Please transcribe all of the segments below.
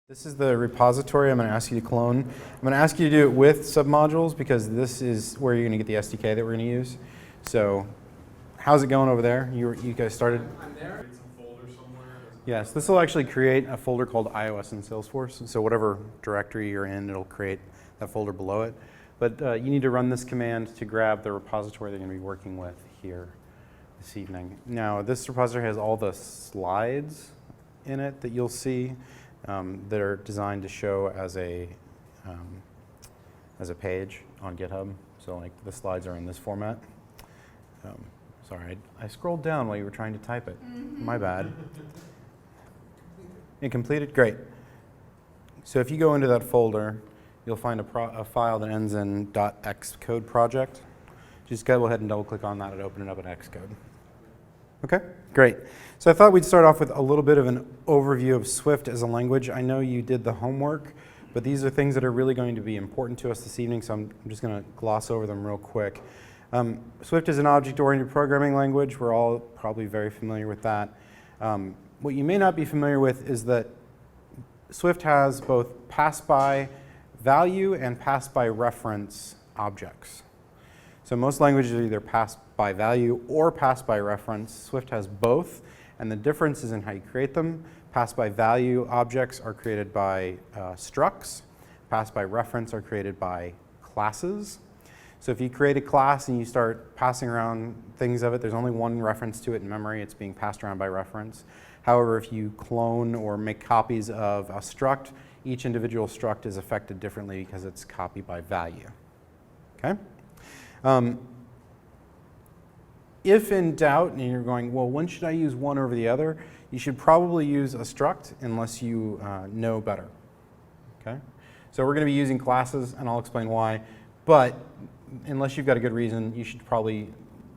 This is the repository I'm going to ask you to clone. I'm going to ask you to do it with submodules because this is where you're going to get the SDK that we're going to use. So how's it going over there? You guys started? I'm there. Some folder somewhere. Yes, this will actually create a folder called iOS in Salesforce. So whatever directory you're in, it'll create that folder below it. But you need to run this command to grab the repository they're going to be working with here this evening. Now, this repository has all the slides in it that you'll see. That are designed to show as a page on GitHub. So like the slides are in this format. Sorry, I scrolled down while you were trying to type it. My bad. Incompleted? Great. So if you go into that folder, you'll find a file that ends in .xcode project. Just go ahead and double click on that and open it up in Xcode. Okay, great. So I thought we'd start off with a little bit of an overview of Swift as a language. I know you did the homework, but these are things that are really going to be important to us this evening, so I'm just going to gloss over them real quick. Swift is an object-oriented programming language. We're all probably very familiar with that. What you may not be familiar with is that Swift has both pass-by value and pass-by reference objects. So most languages are either pass by value or pass by reference. Swift has both, and the difference is in how you create them. Pass by value objects are created by structs. Pass by reference are created by classes. So if you create a class and you start passing around things of it, there's only one reference to it in memory. It's being passed around by reference. However, if you clone or make copies of a struct, each individual struct is affected differently because it's copied by value. Okay? If in doubt, and you're going, well, when should I use one over the other? You should probably use a struct unless you know better. Okay? So we're going to be using classes, and I'll explain why. But unless you've got a good reason, you should probably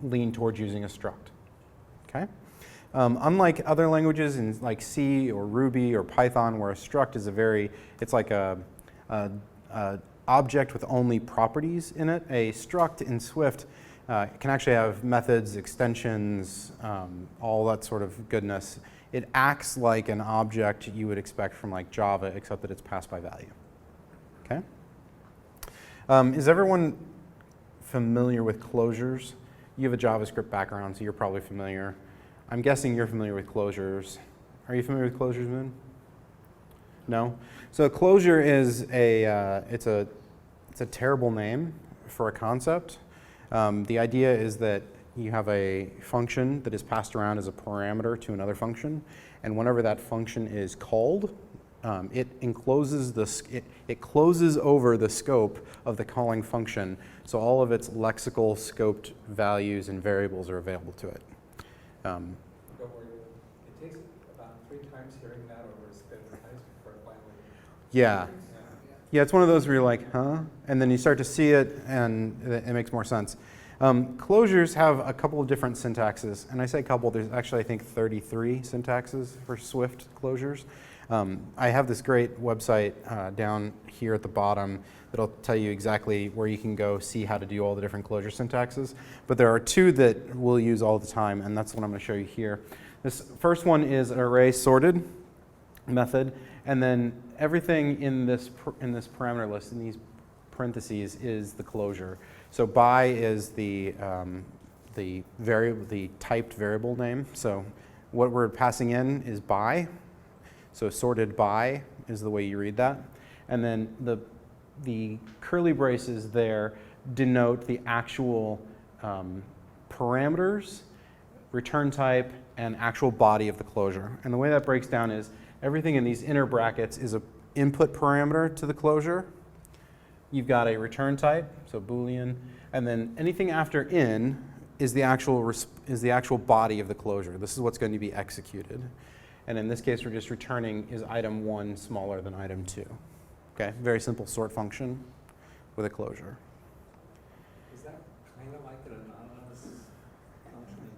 lean towards using a struct. Okay? Unlike other languages in like C or Ruby or Python, where a struct is it's like a object with only properties in it. A struct in Swift can actually have methods, extensions, all that sort of goodness. It acts like an object you would expect from like Java, except that it's passed by value. Okay? Is everyone familiar with closures? You have a JavaScript background, so you're probably familiar. I'm guessing you're familiar with closures. Are you familiar with closures, Moon? No? So a closure is it's a terrible name for a concept. The idea is that you have a function that is passed around as a parameter to another function, and whenever that function is called, it closes over the scope of the calling function, so all of its lexical scoped values and variables are available to it. Don't worry, it takes about 3 times hearing that over spin times before it finally. Yeah. Yeah, it's one of those where you're like, huh? And then you start to see it, and it makes more sense. Closures have a couple of different syntaxes. And I say couple, there's actually, I think, 33 syntaxes for Swift closures. I have this great website down here at the bottom that'll tell you exactly where you can go see how to do all the different closure syntaxes. But there are 2 that we'll use all the time, and that's what I'm going to show you here. This first one is an array sorted method. And then everything in this parameter list, in these parentheses, is the closure. So by is the typed variable name. So what we're passing in is by. So sorted by is the way you read that. And then the curly braces there denote the actual parameters, return type, and actual body of the closure. And the way that breaks down is everything in these inner brackets is an input parameter to the closure. You've got a return type, so Boolean, and then anything after in is the actual body of the closure. This is what's going to be executed. And in this case, we're just returning is item 1 smaller than item 2. Okay, very simple sort function with a closure. Is that kind of like an anonymous function in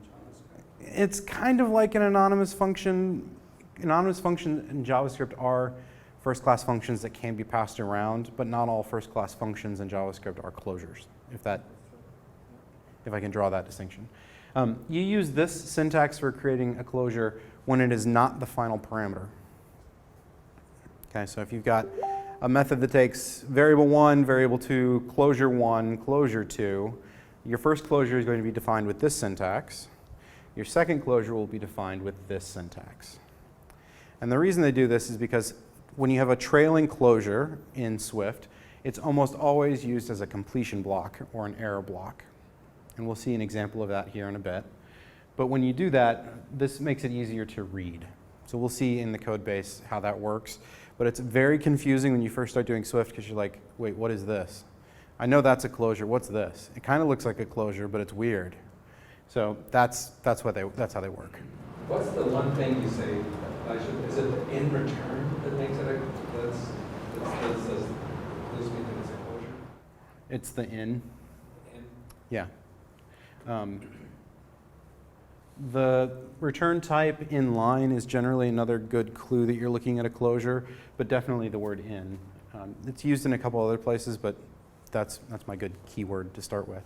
JavaScript? It's kind of like an anonymous function. Anonymous functions in JavaScript are first-class functions that can be passed around, but not all first-class functions in JavaScript are closures, if I can draw that distinction. You use this syntax for creating a closure when it is not the final parameter. Okay, so if you've got a method that takes variable 1, variable 2, closure 1, closure 2, your first closure is going to be defined with this syntax. Your second closure will be defined with this syntax. And the reason they do this is because when you have a trailing closure in Swift, it's almost always used as a completion block or an error block. And we'll see an example of that here in a bit. But when you do that, this makes it easier to read. So we'll see in the code base how that works. But it's very confusing when you first start doing Swift because you're like, wait, what is this? I know that's a closure. What's this? It kind of looks like a closure, but it's weird. So that's how they work. What's the one thing you say, is it the in return that makes it that says this means it's a closure? It's the in. In? Yeah. The return type in line is generally another good clue that you're looking at a closure, but definitely the word in. It's used in a couple other places, but that's my good keyword to start with.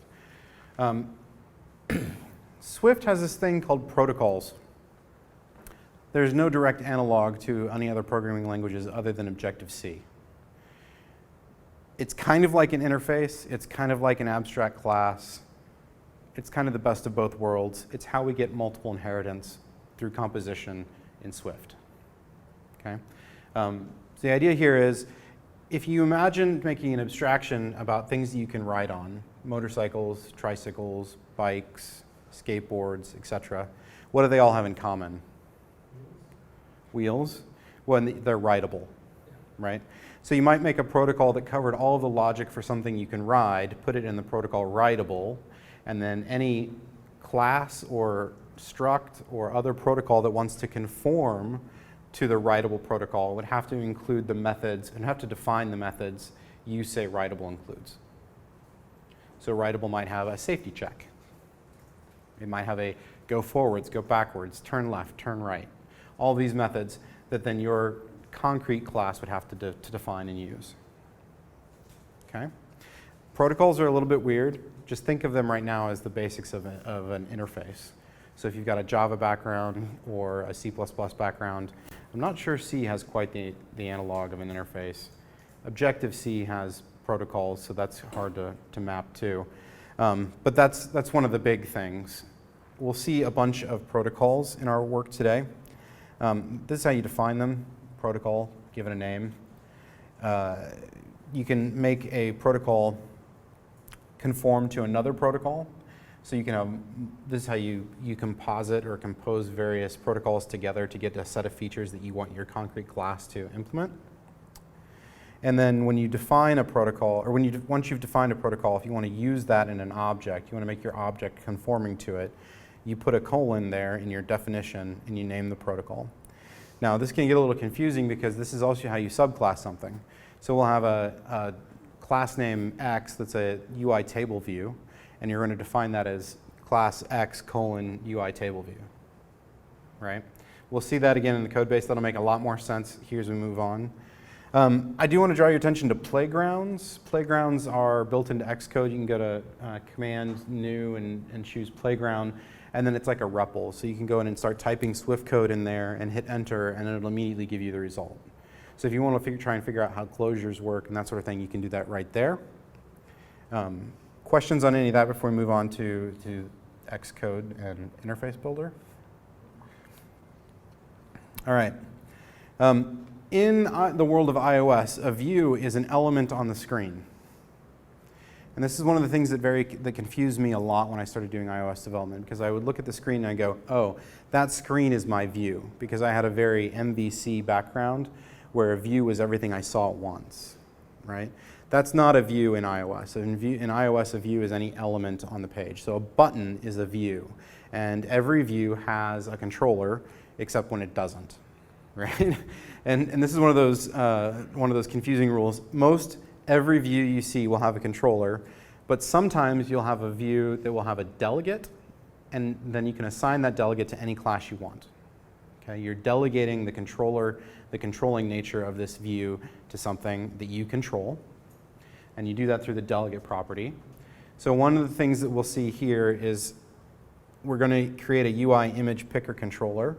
Swift has this thing called protocols. There's no direct analog to any other programming languages other than Objective-C. It's kind of like an interface. It's kind of like an abstract class. It's kind of the best of both worlds. It's how we get multiple inheritance through composition in Swift. Okay? So the idea here is, if you imagine making an abstraction about things that you can ride on, motorcycles, tricycles, bikes, skateboards, etc., what do they all have in common? Wheels. Well, they're rideable, right? So you might make a protocol that covered all of the logic for something you can ride, put it in the protocol rideable, and then any class or struct or other protocol that wants to conform to the writable protocol would have to include the methods and have to define the methods you say writable includes. So writable might have a safety check. It might have a go forwards, go backwards, turn left, turn right. All these methods that then your concrete class would have to define and use. Okay? Protocols are a little bit weird. Just think of them right now as the basics of an interface. So if you've got a Java background or a C++ background, I'm not sure C has quite the analog of an interface. Objective-C has protocols, so that's hard to map to. But that's one of the big things. We'll see a bunch of protocols in our work today. This is how you define them. Protocol, give it a name. You can make a protocol conform to another protocol. So you can have, this is how you composite or compose various protocols together to get a set of features that you want your concrete class to implement. And then when you define a protocol, or once you've defined a protocol, if you want to use that in an object, you want to make your object conforming to it, you put a colon there in your definition and you name the protocol. Now this can get a little confusing because this is also how you subclass something. So we'll have a class name X that's a UI table view, and you're going to define that as class X : UI table view, right? We'll see that again in the code base. That'll make a lot more sense here as we move on. I do want to draw your attention to playgrounds. Playgrounds are built into Xcode. You can go to Command New and choose Playground, and then it's like a REPL. So you can go in and start typing Swift code in there and hit Enter, and it'll immediately give you the result. So if you want to try and figure out how closures work and that sort of thing, you can do that right there. Questions on any of that before we move on to Xcode and Interface Builder? All right. In the world of iOS, a view is an element on the screen. And this is one of the things that confused me a lot when I started doing iOS development, because I would look at the screen and I go, oh, that screen is my view, because I had a very MVC background where a view was everything I saw at once, right? That's not a view in iOS. In iOS, a view is any element on the page. So a button is a view, and every view has a controller, except when it doesn't, right? And this is one of those confusing rules. Most every view you see will have a controller, but sometimes you'll have a view that will have a delegate, and then you can assign that delegate to any class you want. Okay, you're delegating the controlling nature of this view to something that you control, and you do that through the delegate property. So one of the things that we'll see here is we're going to create a UI image picker controller,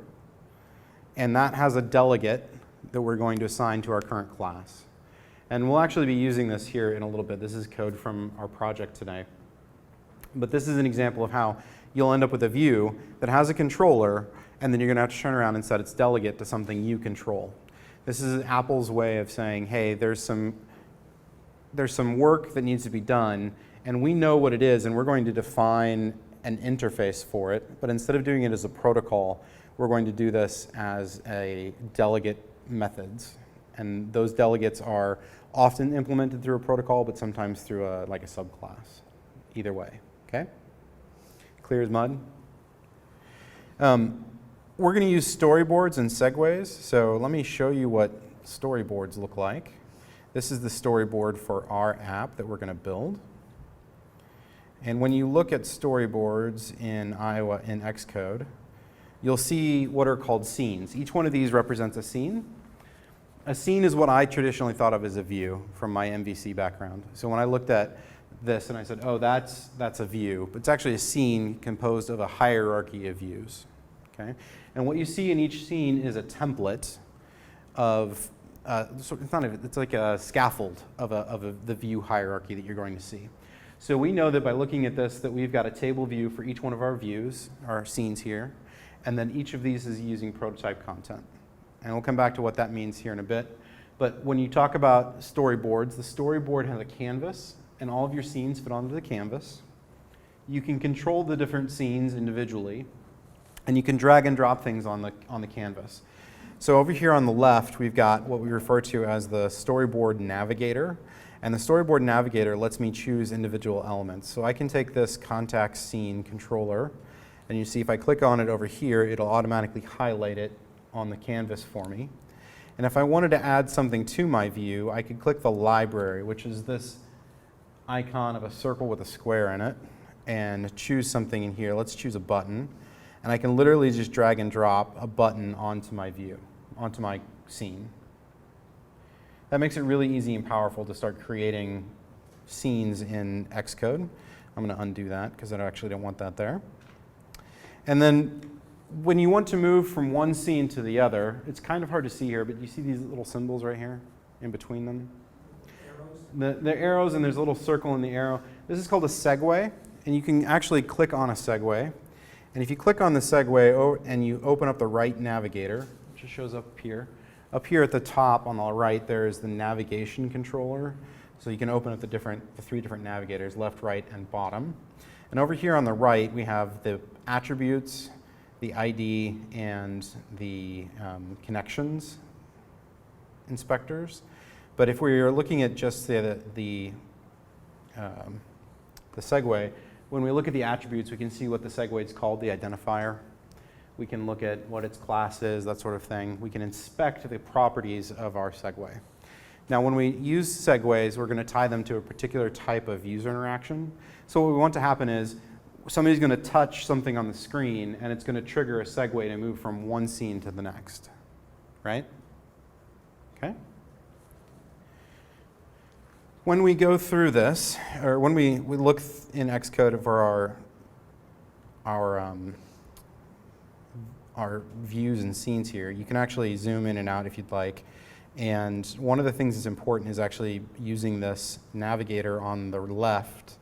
and that has a delegate that we're going to assign to our current class. And we'll actually be using this here in a little bit. This is code from our project today. But this is an example of how you'll end up with a view that has a controller, and then you're going to have to turn around and set its delegate to something you control. This is Apple's way of saying, hey, there's some work that needs to be done, and we know what it is, and we're going to define an interface for it. But instead of doing it as a protocol, we're going to do this as a delegate methods. And those delegates are often implemented through a protocol, but sometimes through like a subclass. Either way, okay? Clear as mud? We're going to use storyboards and segues. So let me show you what storyboards look like. This is the storyboard for our app that we're going to build. And when you look at storyboards in iOS in Xcode, you'll see what are called scenes. Each one of these represents a scene. A scene is what I traditionally thought of as a view from my MVC background. So when I looked at this and I said, oh, that's a view, but it's actually a scene composed of a hierarchy of views. Okay? And what you see in each scene is a template of, it's like a scaffold of the view hierarchy that you're going to see. So we know that by looking at this that we've got a table view for each one of our views, our scenes here, and then each of these is using prototype content. And we'll come back to what that means here in a bit. But when you talk about storyboards, the storyboard has a canvas, and all of your scenes fit onto the canvas. You can control the different scenes individually, and you can drag and drop things on the canvas. So over here on the left, we've got what we refer to as the storyboard navigator. And the storyboard navigator lets me choose individual elements. So I can take this contact scene controller, and you see if I click on it over here, it'll automatically highlight it on the canvas for me. And if I wanted to add something to my view, I could click the library, which is this icon of a circle with a square in it, and choose something in here. Let's choose a button. And I can literally just drag and drop a button onto my view, onto my scene. That makes it really easy and powerful to start creating scenes in Xcode. I'm going to undo that because I actually don't want that there. And then when you want to move from one scene to the other, it's kind of hard to see here, but you see these little symbols right here in between them? Arrows? The arrows, and there's a little circle in the arrow. This is called a segue, and you can actually click on a segue. And if you click on the segue and you open up the right navigator, which just shows up here, up here at the top on the right, there is the navigation controller. So you can open up the three different navigators, left, right, and bottom. And over here on the right, we have the attributes, the ID, and the connections inspectors. But if we are looking at just the segue, when we look at the attributes, we can see what the segue is called, the identifier. We can look at what its class is, that sort of thing. We can inspect the properties of our segue. Now, when we use segues, we're going to tie them to a particular type of user interaction. So what we want to happen is somebody's going to touch something on the screen, and it's going to trigger a segue to move from one scene to the next, right? Okay? When we go through this, or when we look in Xcode for our views and scenes here, you can actually zoom in and out if you'd like. And one of the things that's important is actually using this navigator on the left.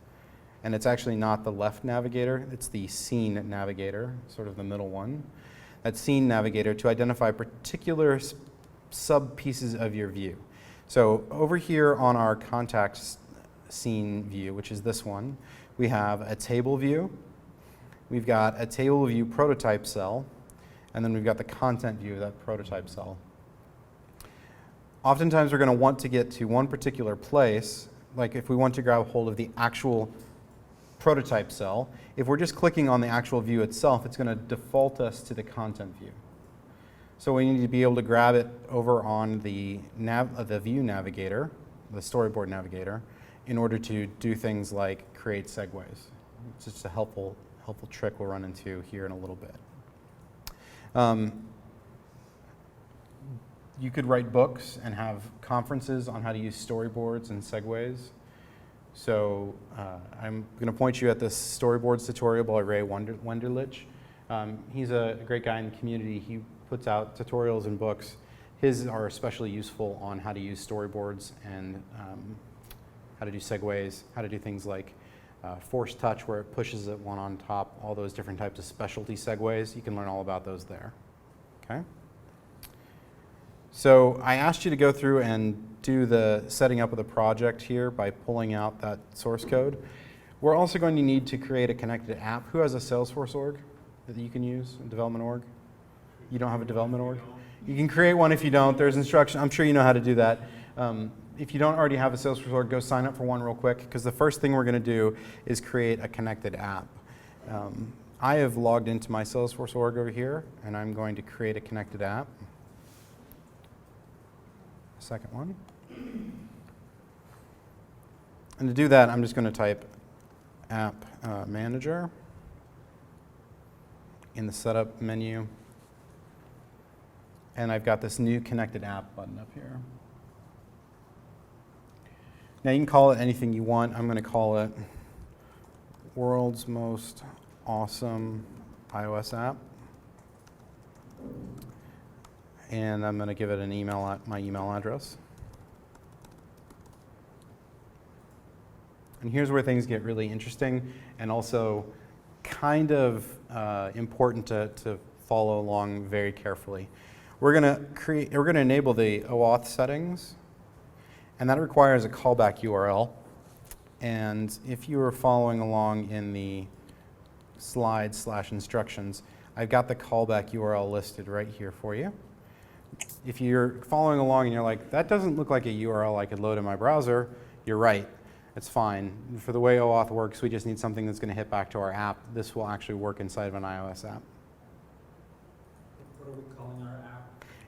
And it's actually not the left navigator, it's the scene navigator, sort of the middle one. That scene navigator to identify particular sub-pieces of your view. So over here on our contact scene view, which is this one, we have a table view. We've got a table view prototype cell, and then we've got the content view of that prototype cell. Oftentimes we're going to want to get to one particular place, like if we want to grab hold of the actual prototype cell. If we're just clicking on the actual view itself, it's going to default us to the content view. So we need to be able to grab it over on the view navigator, the storyboard navigator, in order to do things like create segues. It's just a helpful trick we'll run into here in a little bit. You could write books and have conferences on how to use storyboards and segues. So I'm going to point you at this storyboards tutorial by Ray Wenderlich. He's a great guy in the community. He puts out tutorials and books. His are especially useful on how to use storyboards and how to do segues, how to do things like force touch where it pushes it one on top, all those different types of specialty segues. You can learn all about those there. Okay? So I asked you to go through and do the setting up of the project here by pulling out that source code. We're also going to need to create a connected app. Who has a Salesforce org that you can use, a development org? You don't have a development org? You can create one if you don't. There's instruction. I'm sure you know how to do that. If you don't already have a Salesforce org, go sign up for one real quick, because the first thing we're going to do is create a connected app. I have logged into my Salesforce org over here, and I'm going to create a connected app. Second one. And to do that, I'm just going to type app manager in the setup menu. And I've got this new connected app button up here. Now you can call it anything you want. I'm going to call it World's Most Awesome iOS App. And I'm going to give it an email, my email address. And here's where things get really interesting and also kind of important to follow along very carefully. We're going to enable the OAuth settings, and that requires a callback URL. And if you were following along in the slides/instructions, I've got the callback URL listed right here for you. If you're following along and you're like, that doesn't look like a URL I could load in my browser, you're right. It's fine. For the way OAuth works, we just need something that's going to hit back to our app. This will actually work inside of an iOS app. What are we calling our app?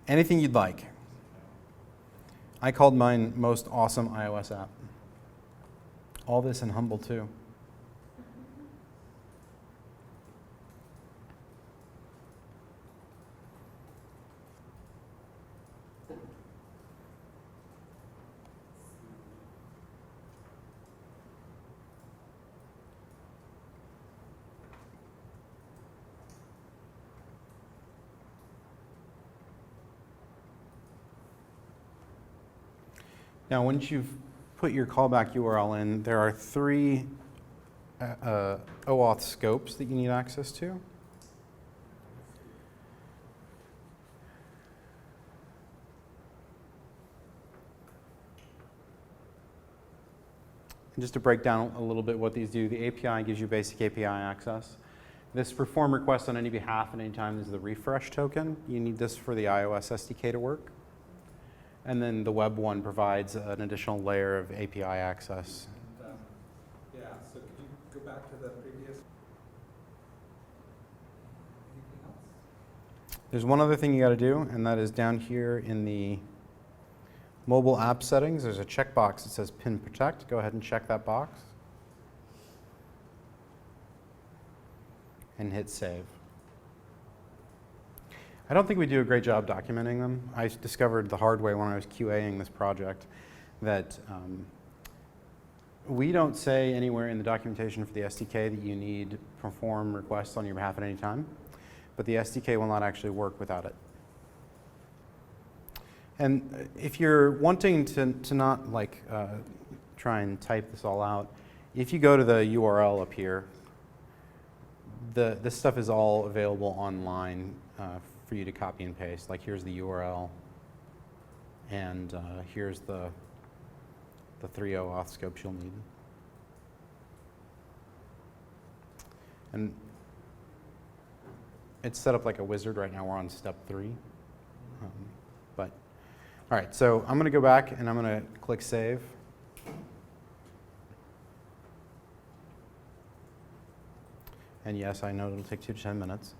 Anything you'd like. I called mine Most Awesome iOS App. All this in Humble too. Now, once you've put your callback URL in, there are 3 OAuth scopes that you need access to. And just to break down a little bit what these do, the API gives you basic API access. This perform requests on any behalf at any time is the refresh token. You need this for the iOS SDK to work. And then the web one provides an additional layer of API access. Yeah, so could you go back to the previous? Anything else? There's one other thing you got to do, and that is down here in the mobile app settings. There's a checkbox that says pin protect. Go ahead and check that box. And hit save. I don't think we do a great job documenting them. I discovered the hard way when I was QAing this project that we don't say anywhere in the documentation for the SDK that you need perform requests on your behalf at any time, but the SDK will not actually work without it. And if you're wanting to not like try and type this all out, if you go to the URL up here, this stuff is all available online for you to copy and paste. Like here's the URL, and here's the 3 OAuth scopes you'll need. And it's set up like a wizard right now. We're on step 3. But all right, so I'm going to go back and I'm going to click save. And yes, I know it'll take 2 to 10 minutes.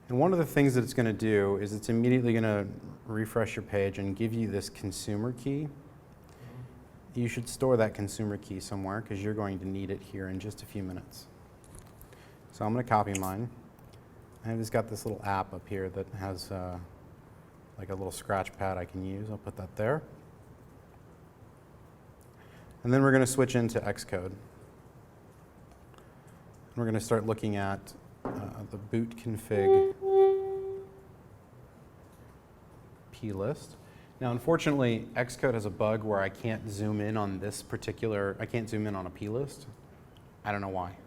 And one of the things that it's going to do is it's immediately going to refresh your page and give you this consumer key. You should store that consumer key somewhere because you're going to need it here in just a few minutes. So I'm going to copy mine. I've just got this little app up here that has like a little scratch pad I can use. I'll put that there. And then we're going to switch into Xcode. We're going to start looking at the boot config plist. Now, unfortunately, Xcode has a bug where I can't zoom in on I can't zoom in on a plist. I don't know why.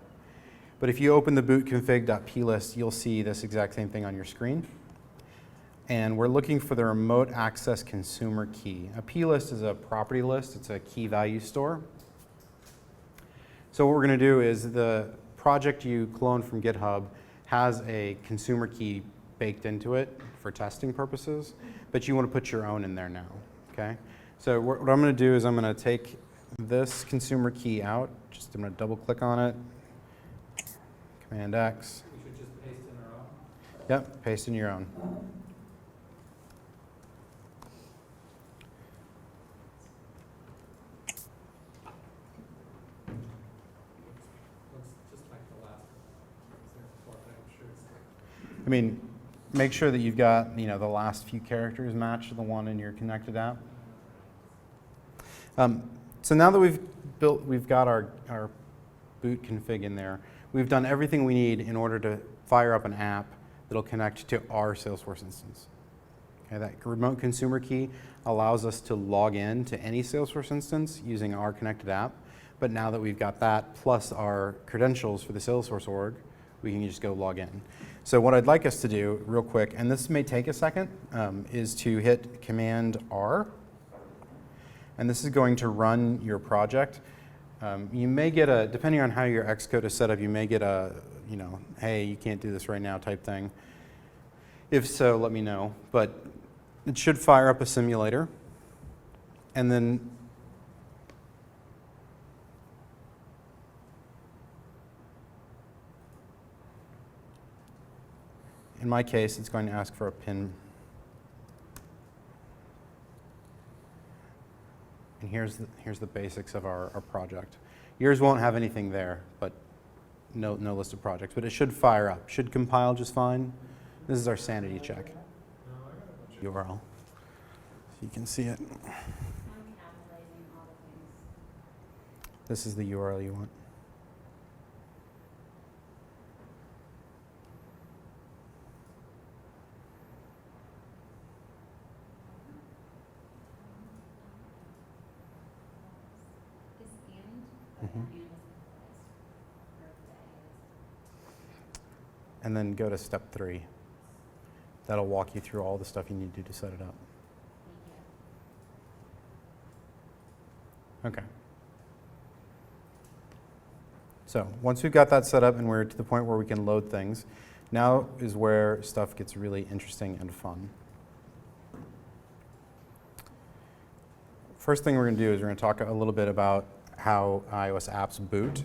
But if you open the bootconfig.plist, you'll see this exact same thing on your screen. And we're looking for the remote access consumer key. A plist is a property list. It's a key value store. So what we're going to do is the project you cloned from GitHub has a consumer key baked into it for testing purposes, but you want to put your own in there now, okay? So what I'm going to do is I'm going to take this consumer key out. I'm going to double click on it. Command X. We should just paste in our own? Yep, paste in your own. Looks just like the last one. I'm sure it's I mean, make sure that you've got, the last few characters match the one in your connected app. So now that we've got our boot config in there, we've done everything we need in order to fire up an app that'll connect to our Salesforce instance. Okay, that remote consumer key allows us to log in to any Salesforce instance using our connected app. But now that we've got that plus our credentials for the Salesforce org, we can just go log in. So what I'd like us to do real quick, and this may take a second, is to hit Command R. And this is going to run your project. You may get depending on how your Xcode is set up, you may get a, hey, you can't do this right now type thing. If so, let me know. But it should fire up a simulator. And then in my case, it's going to ask for a pin. And here's the basics of our project. Yours won't have anything there, but no list of projects. But it should fire up. Should compile just fine. This is our sanity check URL. So you can see it. This is the URL you want. And then go to step 3. That'll walk you through all the stuff you need to do to set it up. Okay. So once we've got that set up and we're to the point where we can load things, now is where stuff gets really interesting and fun. First thing we're going to do is we're going to talk a little bit about how iOS apps boot.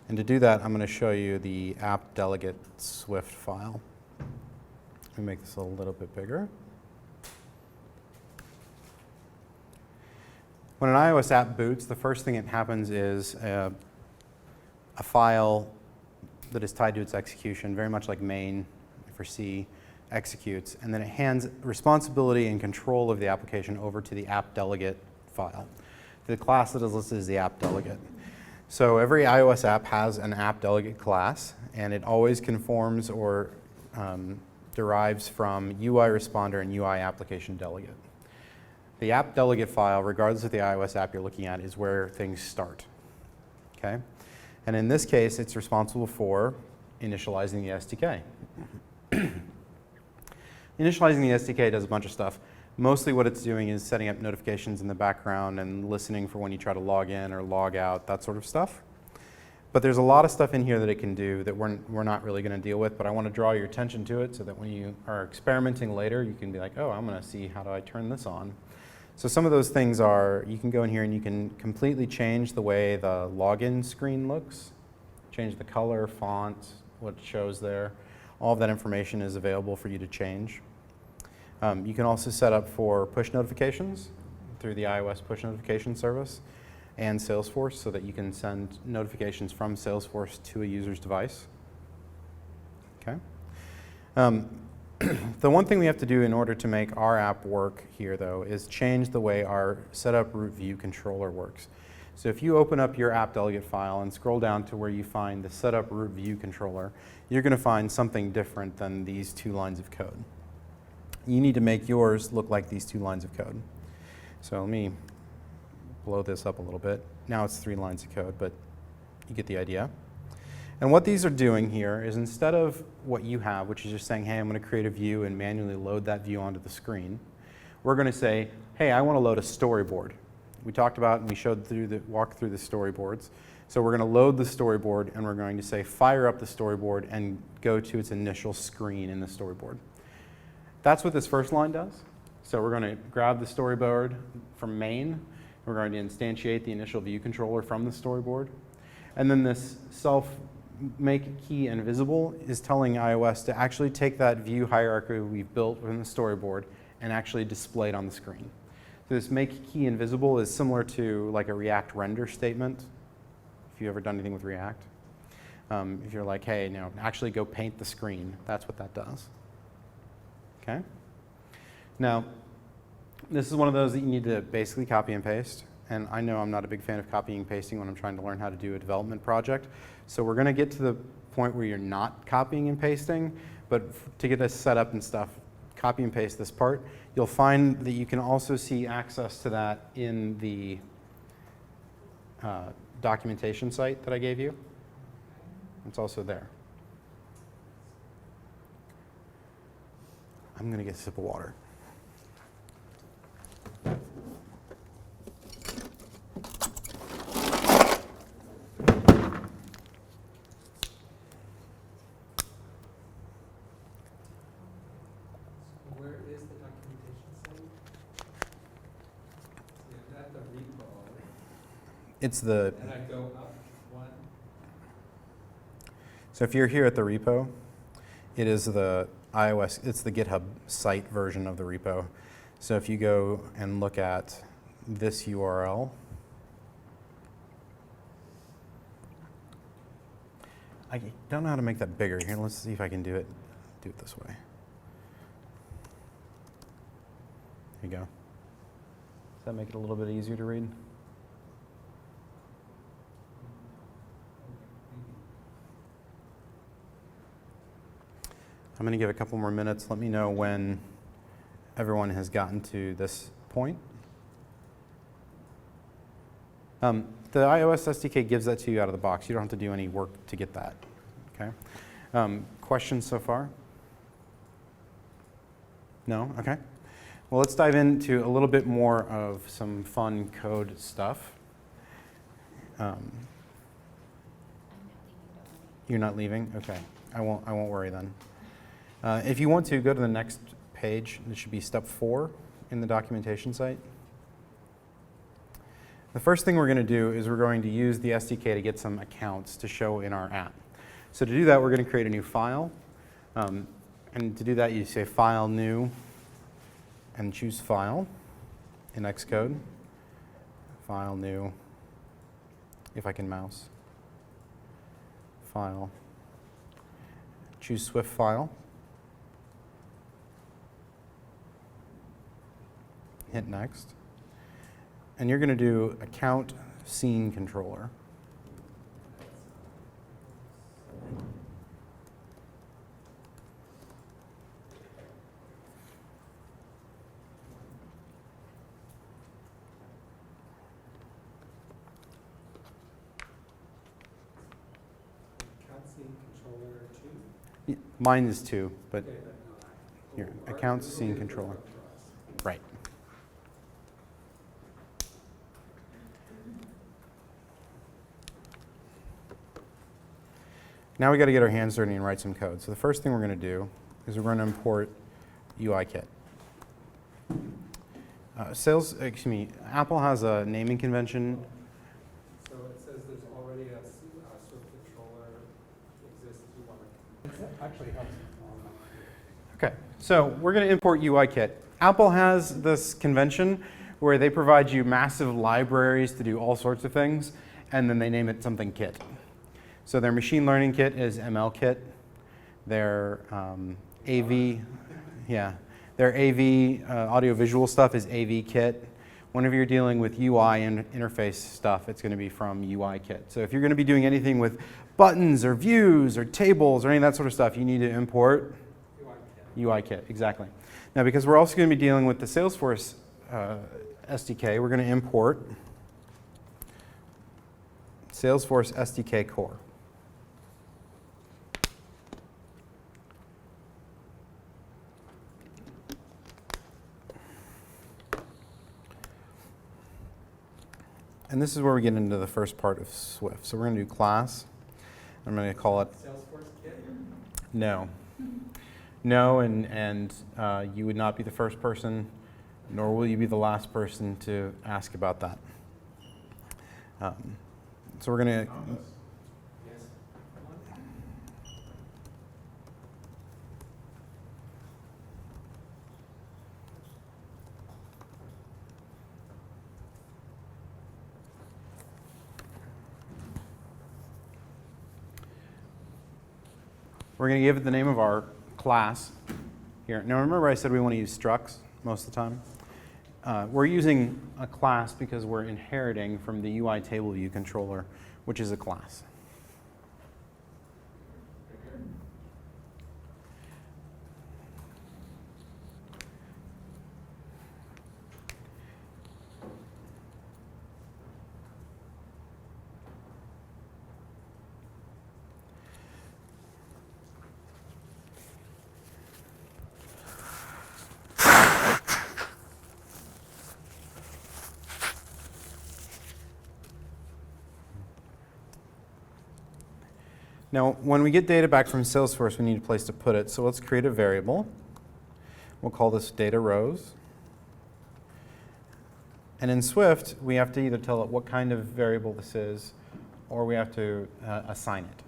And to do that, I'm going to show you the app delegate Swift file. Let me make this a little bit bigger. When an iOS app boots, the first thing that happens is a file that is tied to its execution, very much like main for C, executes, and then it hands responsibility and control of the application over to the app delegate file. The class that is listed is the app delegate. So every iOS app has an app delegate class, and it always conforms or derives from UI responder and UI application delegate. The app delegate file, regardless of the iOS app you're looking at, is where things start. Okay? And in this case, it's responsible for initializing the SDK. Initializing the SDK does a bunch of stuff. Mostly what it's doing is setting up notifications in the background and listening for when you try to log in or log out, that sort of stuff. But there's a lot of stuff in here that it can do that we're not really going to deal with, but I want to draw your attention to it so that when you are experimenting later, you can be like, oh, I'm going to see how do I turn this on. So some of those things are, you can go in here and you can completely change the way the login screen looks, change the color, font, what it shows there. All of that information is available for you to change. You can also set up for push notifications through the iOS push notification service and Salesforce so that you can send notifications from Salesforce to a user's device. Okay. The one thing we have to do in order to make our app work here, though, is change the way our setup root view controller works. So if you open up your app delegate file and scroll down to where you find the setup root view controller, you're going to find something different than these 2 lines of code. you need to make yours look like these 2 lines of code. So let me blow this up a little bit. Now it's 3 lines of code, but you get the idea. And what these are doing here is instead of what you have, which is just saying, hey, I'm going to create a view and manually load that view onto the screen, we're going to say, hey, I want to load a storyboard. We talked about and we walked through the storyboards. So we're going to load the storyboard and we're going to say fire up the storyboard and go to its initial screen in the storyboard. That's what this first line does. So we're going to grab the storyboard from main. We're going to instantiate the initial view controller from the storyboard. And then this self make key invisible is telling iOS to actually take that view hierarchy we've built within the storyboard and actually display it on the screen. So this make key invisible is similar to like a React render statement, if you've ever done anything with React. If you're like, hey, now actually go paint the screen, that's what that does. Okay? Now, this is one of those that you need to basically copy and paste. And I know I'm not a big fan of copying and pasting when I'm trying to learn how to do a development project. So we're going to get to the point where you're not copying and pasting. But to get us set up and stuff, copy and paste this part. You'll find that you can also see access to that in the documentation site that I gave you. It's also there. I'm going to get a sip of water. Where is the documentation site? Yeah, at the repo. It's the. And I go up one. So if you're here at the repo, it is the iOS, it's the GitHub site version of the repo. So if you go and look at this URL, I don't know how to make that bigger. Here, let's see if I can do it this way. There you go. Does that make it a little bit easier to read? I'm going to give a couple more minutes. Let me know when everyone has gotten to this point. The iOS SDK gives that to you out of the box. You don't have to do any work to get that. Okay. Questions so far? No? Okay. Well, let's dive into a little bit more of some fun code stuff. You're not leaving? Okay. I won't worry then. If you want to, go to the next page. It should be step 4 in the documentation site. The first thing we're going to do is we're going to use the SDK to get some accounts to show in our app. So to do that, we're going to create a new file. And to do that, you say File, New, and choose File in Xcode. File, New, if I can mouse. File. Choose Swift File. Hit Next. And you're going to do Account Scene Controller. Account scene controller 2. Mine is 2, but Okay, here, Account Scene Controller. Right. Now we got to get our hands dirty and write some code. So the first thing we're going to do is we're going to import UIKit. Apple has a naming convention. So it says there's already a Swift controller exists. It actually helps. Okay, so we're going to import UIKit. Apple has this convention where they provide you massive libraries to do all sorts of things, and then they name it something kit. So their machine learning kit is ML kit. Their AV, their AV audiovisual stuff is AV kit. Whenever you're dealing with UI and interface stuff, it's going to be from UI kit. So if you're going to be doing anything with buttons or views or tables or any of that sort of stuff, you need to import UI kit, exactly. Now, because we're also going to be dealing with the Salesforce SDK, we're going to import Salesforce SDK core. And this is where we get into the first part of Swift. So we're going to do class. I'm going to call it Salesforce kit? no. No, and you would not be the first person, nor will you be the last person to ask about that. So we're going to... Yes. We're going to give it the name of our class here. Now remember I said we want to use structs most of the time? We're using a class because we're inheriting from the UI table view controller, which is a class. Now, when we get data back from Salesforce, we need a place to put it. So let's create a variable. We'll call this data rows. And in Swift, we have to either tell it what kind of variable this is, or we have to assign it.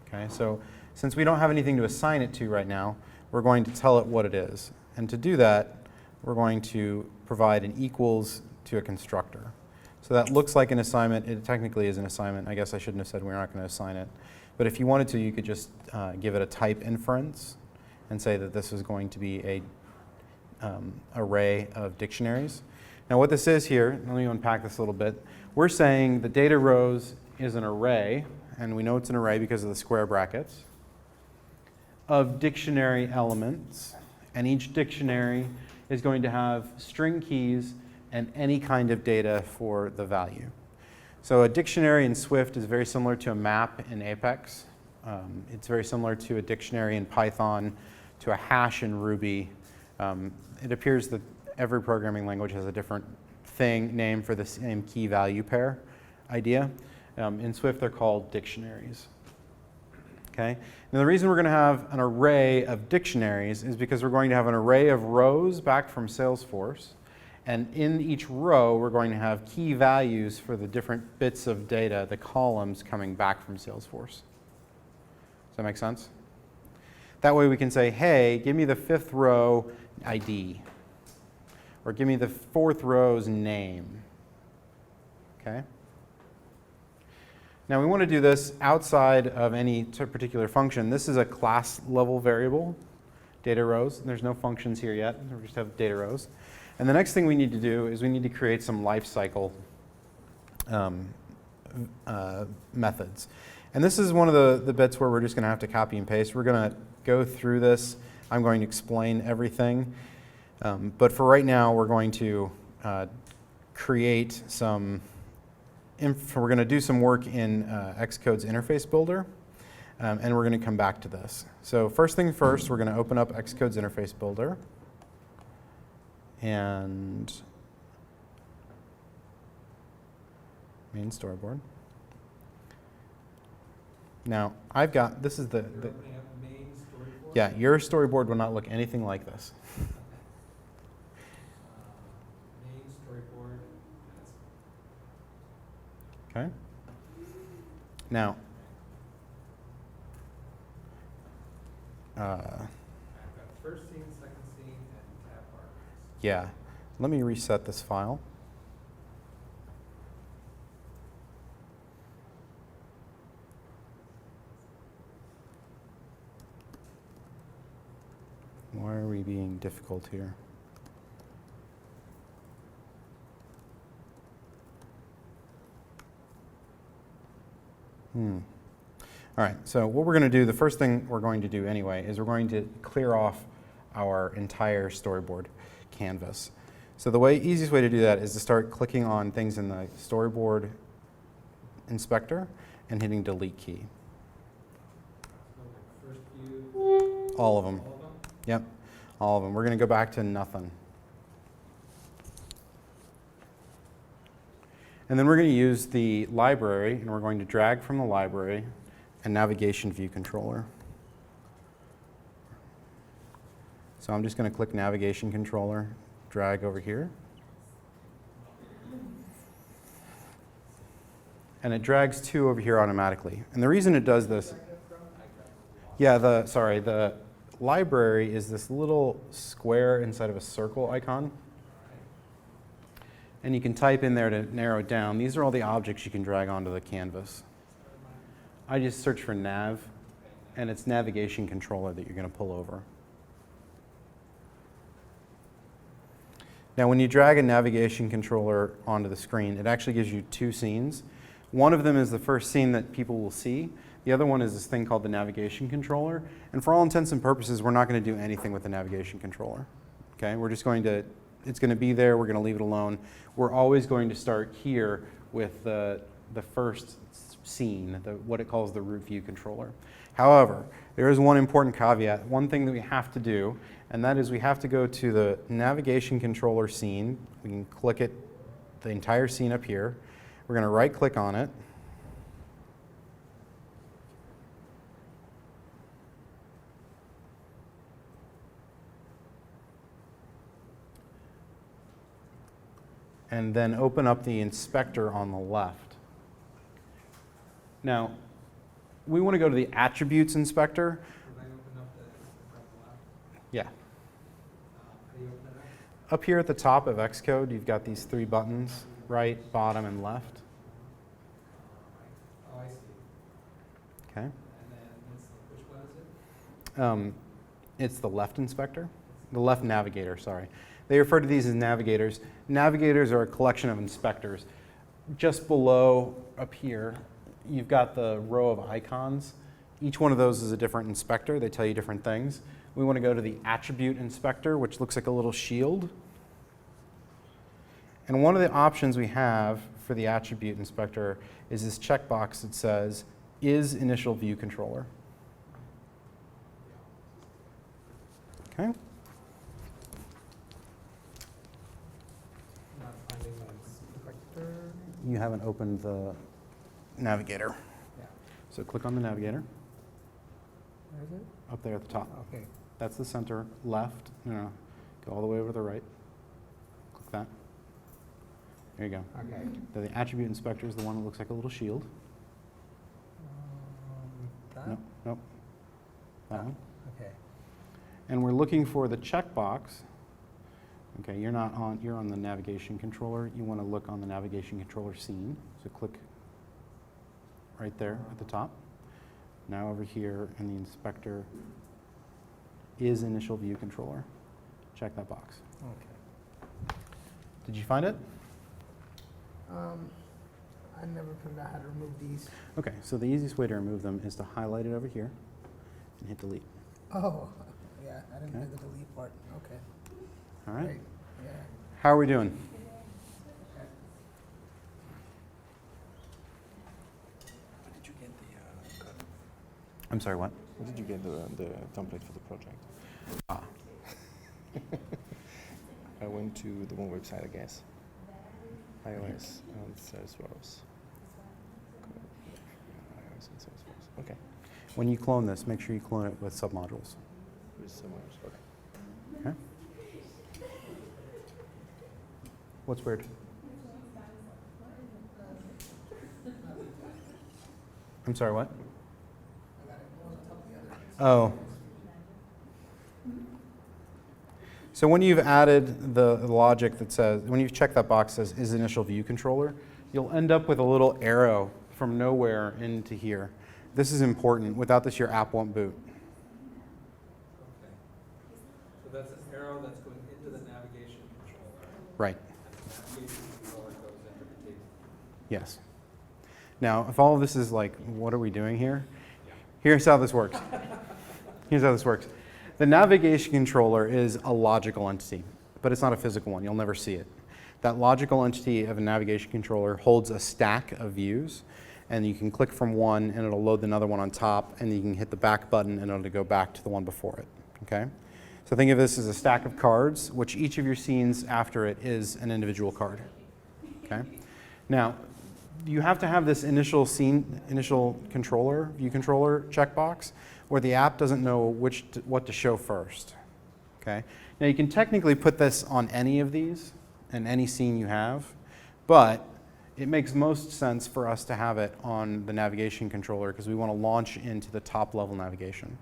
Okay? So since we don't have anything to assign it to right now, we're going to tell it what it is. And to do that, we're going to provide an equals to a constructor. So that looks like an assignment. It technically is an assignment. I guess I shouldn't have said we're not going to assign it. But if you wanted to, you could just give it a type inference and say that this is going to be a array of dictionaries. Now what this is here, let me unpack this a little bit. We're saying the data rows is an array, and we know it's an array because of the square brackets, of dictionary elements. And each dictionary is going to have string keys and any kind of data for the value. So a dictionary in Swift is very similar to a map in Apex. It's very similar to a dictionary in Python, to a hash in Ruby. It appears that every programming language has a different name for the same key value pair idea. In Swift, they're called dictionaries. Okay? Now the reason we're going to have an array of dictionaries is because we're going to have an array of rows back from Salesforce. And in each row, we're going to have key values for the different bits of data, the columns coming back from Salesforce. Does that make sense? That way we can say, hey, give me the 5th row ID. Or give me the 4th row's name. Okay? Now we want to do this outside of any particular function. This is a class level variable, data rows. There's no functions here yet. We just have data rows. And the next thing we need to do is we need to create some lifecycle methods. And this is one of the bits where we're just going to have to copy and paste. We're going to go through this. I'm going to explain everything. But for right now, we're going to create some we're going to do some work in Xcode's interface builder. And we're going to come back to this. So first thing first, we're going to open up Xcode's interface builder. And main storyboard. Now, I've got, this is the You're opening up main storyboard? yeah, your storyboard will not look anything like this. Main storyboard. Okay? Now, I've got first scene, second scene, and tab bar. yeah, let me reset this file. Why are we being difficult here? All right, so what we're going to do, the first thing we're going to do anyway, is we're going to clear off our entire storyboard canvas. So the easiest way to do that is to start clicking on things in the storyboard inspector and hitting delete key. First view, All of them. all of them? Yep, all of them. We're going to go back to nothing. And then we're going to use the library, and we're going to drag from the library a navigation view controller. So I'm just going to click navigation controller, drag over here. And it drags 2 over here automatically. And the reason it does this, yeah, the library is this little square inside of a circle icon. And you can type in there to narrow it down. These are all the objects you can drag onto the canvas. I just search for nav, and it's navigation controller that you're going to pull over. Now, when you drag a navigation controller onto the screen, it actually gives you 2 scenes. One of them is the first scene that people will see. The other one is this thing called the navigation controller. And for all intents and purposes, we're not going to do anything with the navigation controller. Okay? We're just going to, it's going to be there. We're going to leave it alone. We're always going to start here with the first scene, what it calls the root view controller. However, there is one important caveat, one thing that we have to do, and that is we have to go to the navigation controller scene. We can click it, the entire scene up here. We're going to right click on it. And then open up the inspector on the left. Now, we want to go to the attributes inspector. When I open up the left, Yeah. how do you open it up? Up here at the top of Xcode, you've got these 3 buttons, right, bottom, and left. Oh, I see. Okay. And then which one is it? It's the left inspector, the left navigator, sorry. They refer to these as navigators. Navigators are a collection of inspectors. Just below up here, you've got the row of icons. Each one of those is a different inspector. They tell you different things. We want to go to the attribute inspector, which looks like a little shield. And one of the options we have for the attribute inspector is this checkbox that says, is initial view controller. Okay. Not finding the inspector. You haven't opened the navigator. Yeah. So click on the navigator Where is it? up there at the top. Okay. That's the center, left, no, go all the way over to the right. Click that. There you go. Okay. The attribute inspector is the one that looks like a little shield. That? Nope, nope. That one. Okay. And we're looking for the checkbox. Okay, you're on the navigation controller. You want to look on the navigation controller scene. So click right there at the top. Now over here in the inspector is initial view controller. Check that box. Okay. Did you find it? I never figured out how to remove these. Okay, so the easiest way to remove them is to highlight it over here and hit delete. Oh, yeah, I didn't Okay. hit the delete part. Okay. All right? Great. Yeah. How are we doing? Did you get the I'm sorry, what? Where did you get the template for the project? Ah. I went to the one website, I guess. iOS and Salesforce. iOS and Salesforce. Okay. When you clone this, make sure you clone it with submodules. With someone else. Okay. Okay? What's weird? I'm sorry, what? Oh. So when you've added the logic that says, when you've checked that box that says is initial view controller, you'll end up with a little arrow from nowhere into here. This is important. Without this, your app won't boot. Okay. So that's an arrow that's going into the navigation controller. Right. And the navigation controller goes into the table. Yes. Now, if all of this is like, what are we doing here? Here's how this works. Here's how this works. The navigation controller is a logical entity, but it's not a physical one. You'll never see it. That logical entity of a navigation controller holds a stack of views, and you can click from one and it'll load another one on top, and you can hit the back button and it'll go back to the one before it, okay? So think of this as a stack of cards, which each of your scenes after it is an individual card, okay? Now, you have to have this initial controller, view controller checkbox, where the app doesn't know what to show first, okay? Now, you can technically put this on any of these and any scene you have, but it makes most sense for us to have it on the navigation controller because we want to launch into the top level navigation.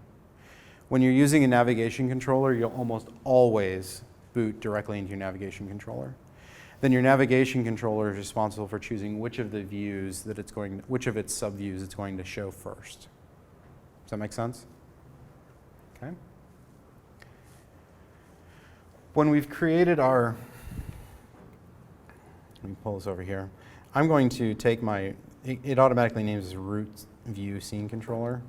When you're using a navigation controller, you'll almost always boot directly into your navigation controller. Then your navigation controller is responsible for choosing which of the views that which of its subviews it's going to show first. Does that make sense? Okay. When we've created our, let me pull this over here. I'm going to take it automatically names as root view scene controller.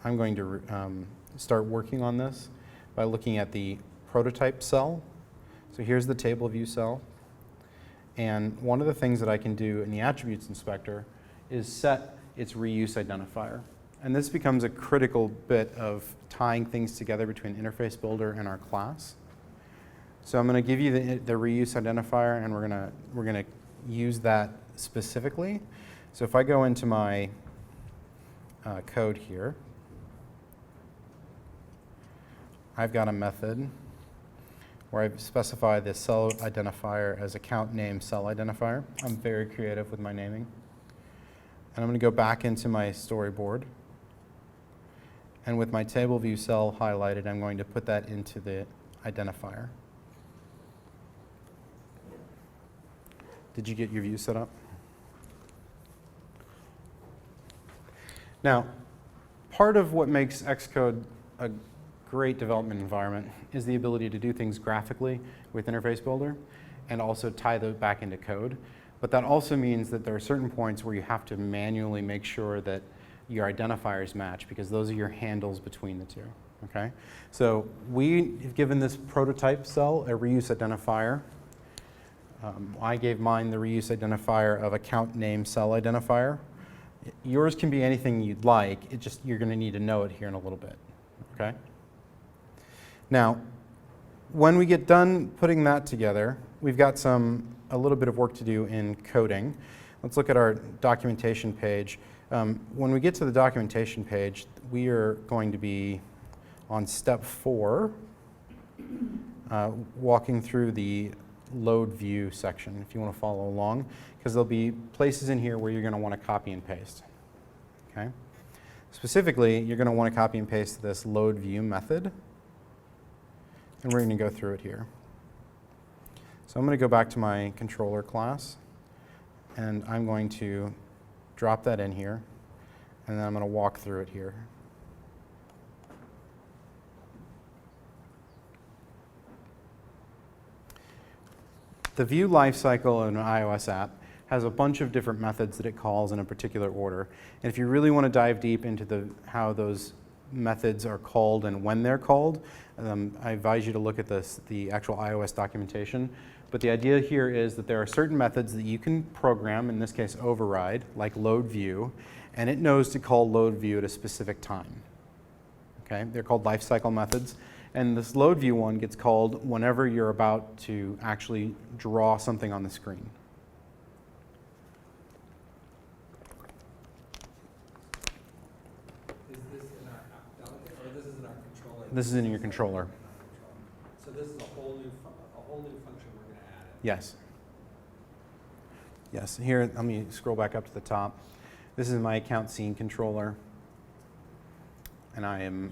I'm going to start working on this by looking at the prototype cell. So here's the table view cell. And one of the things that I can do in the attributes inspector is set its reuse identifier. And this becomes a critical bit of tying things together between interface builder and our class. So I'm going to give you the reuse identifier, and we're going to use that specifically. So if I go into my code here, I've got a method where I specify the cell identifier as account name cell identifier. I'm very creative with my naming. And I'm going to go back into my storyboard. And with my table view cell highlighted, I'm going to put that into the identifier. Did you get your view set up? Now, part of what makes Xcode a great development environment is the ability to do things graphically with Interface Builder and also tie those back into code. But that also means that there are certain points where you have to manually make sure that your identifiers match because those are your handles between the two, okay? So we have given this prototype cell a reuse identifier. I gave mine the reuse identifier of account name cell identifier. Yours can be anything you'd like, you're going to need to know it here in a little bit, okay? Now, when we get done putting that together, we've got a little bit of work to do in coding. Let's look at our documentation page. When we get to the documentation page, we are going to be on step 4, walking through the load view section, if you want to follow along, because there'll be places in here where you're going to want to copy and paste. Okay? Specifically, you're going to want to copy and paste this load view method, and we're going to go through it here. So I'm going to go back to my controller class, and I'm going to drop that in here, and then I'm going to walk through it here. The view lifecycle in an iOS app has a bunch of different methods that it calls in a particular order. And if you really want to dive deep into how those methods are called and when they're called, I advise you to look at the actual iOS documentation. But the idea here is that there are certain methods that you can program, in this case override, like load view, and it knows to call load view at a specific time. Okay? They're called lifecycle methods. And this load view one gets called whenever you're about to actually draw something on the screen. Is this in our app delegate, or this is in our controller? This is in your controller. So this is a whole new function we're going to add. Yes. Yes. Here, let me scroll back up to the top. This is my account scene controller, and I am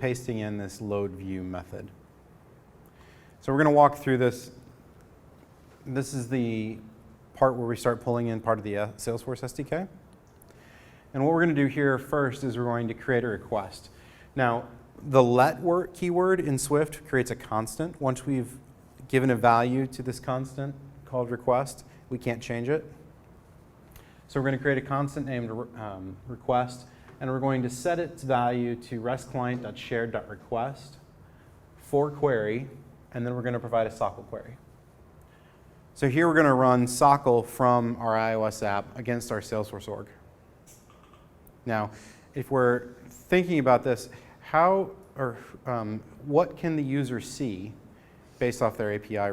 pasting in this load view method. So we're going to walk through this. This is the part where we start pulling in part of the Salesforce SDK. And what we're going to do here first is we're going to create a request. Now, the let keyword in Swift creates a constant. Once we've given a value to this constant called request, we can't change it. So we're going to create a constant named request, and we're going to set its value to restclient.shared.request for query, and then we're going to provide a SOCL query. So here we're going to run SOCL from our iOS app against our Salesforce org. Now, if we're thinking about this, what can the user see based off their API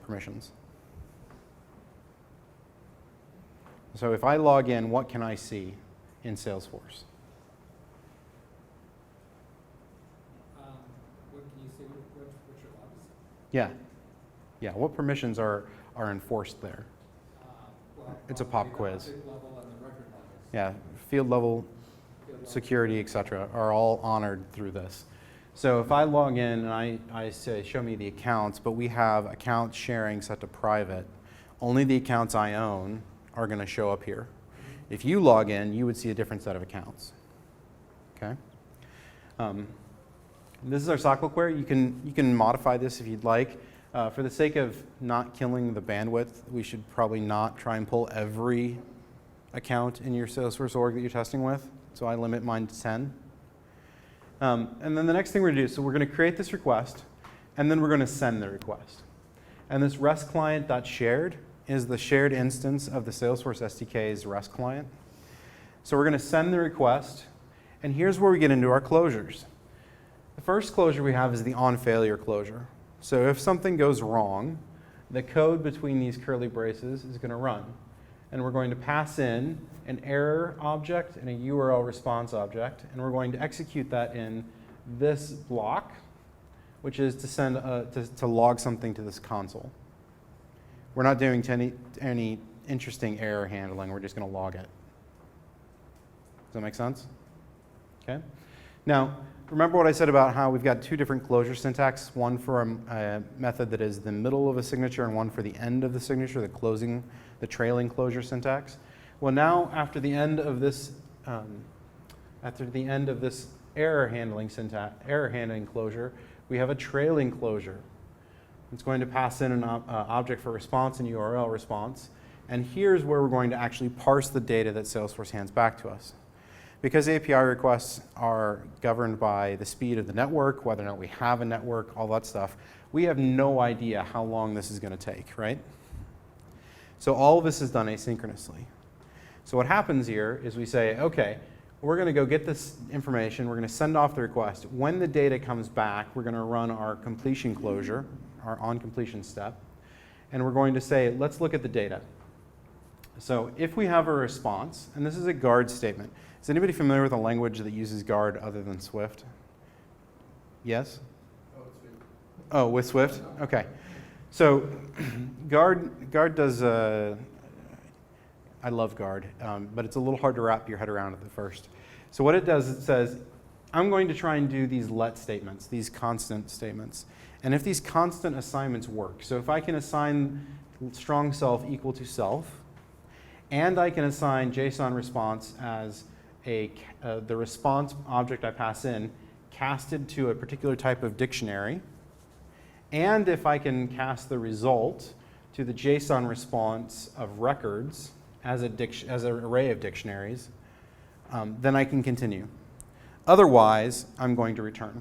permissions? So if I log in, what can I see in Salesforce? What can you see? What's your logs? Yeah. Yeah, what permissions are enforced there? It's a pop quiz. Object level and the record levels. Yeah, field level, Field level. security, et cetera, are all honored through this. So if I log in and I say, show me the accounts, but we have account sharing set to private, only the accounts I own are going to show up here. If you log in, you would see a different set of accounts. Okay. This is our SOCL query. You can modify this if you'd like. For the sake of not killing the bandwidth, we should probably not try and pull every account in your Salesforce org that you're testing with. So I limit mine to 10. And then the next thing we're going to do, so we're going to create this request, and then we're going to send the request. And this REST client.shared is the shared instance of the Salesforce SDK's REST client. So we're going to send the request, and here's where we get into our closures. The first closure we have is the on-failure closure. So if something goes wrong, the code between these curly braces is going to run. And we're going to pass in an error object and a URL response object, and we're going to execute that in this block, which is to send to log something to this console. We're not doing any interesting error handling. We're just going to log it. Does that make sense? Okay. Now, remember what I said about how we've got two different closure syntax, one for a method that is the middle of a signature and one for the end of the signature, the trailing closure syntax. Well, now after the end of this error handling closure, we have a trailing closure. It's going to pass in an object for response and URL response. And here's where we're going to actually parse the data that Salesforce hands back to us. Because API requests are governed by the speed of the network, whether or not we have a network, all that stuff, we have no idea how long this is going to take, right? So all of this is done asynchronously. So what happens here is we say, okay, we're going to go get this information, we're going to send off the request. When the data comes back, we're going to run our completion closure, our on completion step, and we're going to say, let's look at the data. So if we have a response, and this is a guard statement. Is anybody familiar with a language that uses guard other than Swift? Yes? Oh, with Swift? Okay. So guard does, I love guard, but it's a little hard to wrap your head around at the first. So what it does, it says, I'm going to try and do these let statements, these constant statements. And if these constant assignments work, so if I can assign strong self equal to self, and I can assign JSON response as the response object I pass in casted to a particular type of dictionary, and if I can cast the result to the JSON response of records as an array of dictionaries, then I can continue. Otherwise, I'm going to return.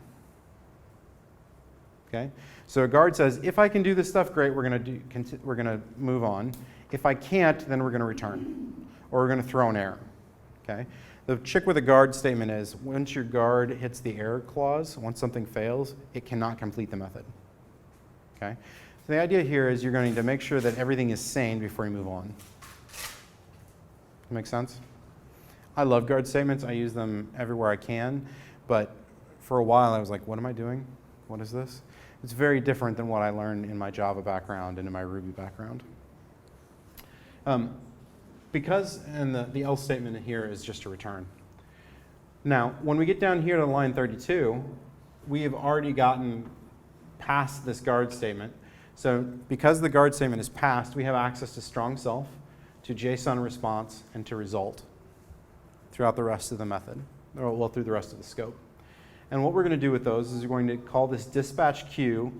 Okay? So a guard says, if I can do this stuff, great, we're going to move on. If I can't, then we're going to return, or we're going to throw an error. Okay? The trick with a guard statement is once your guard hits the error clause, once something fails, it cannot complete the method. Okay? So the idea here is you're going to make sure that everything is sane before you move on. Make sense? I love guard statements. I use them everywhere I can, but for a while I was like, what am I doing? What is this? It's very different than what I learned in my Java background and in my Ruby background. And the else statement here is just a return. Now, when we get down here to line 32, we have already gotten past this guard statement. So because the guard statement is passed, we have access to strong self, to JSON response, and to result throughout the rest of the method, or well, through the rest of the scope. And what we're going to do with those is we're going to call this dispatch queue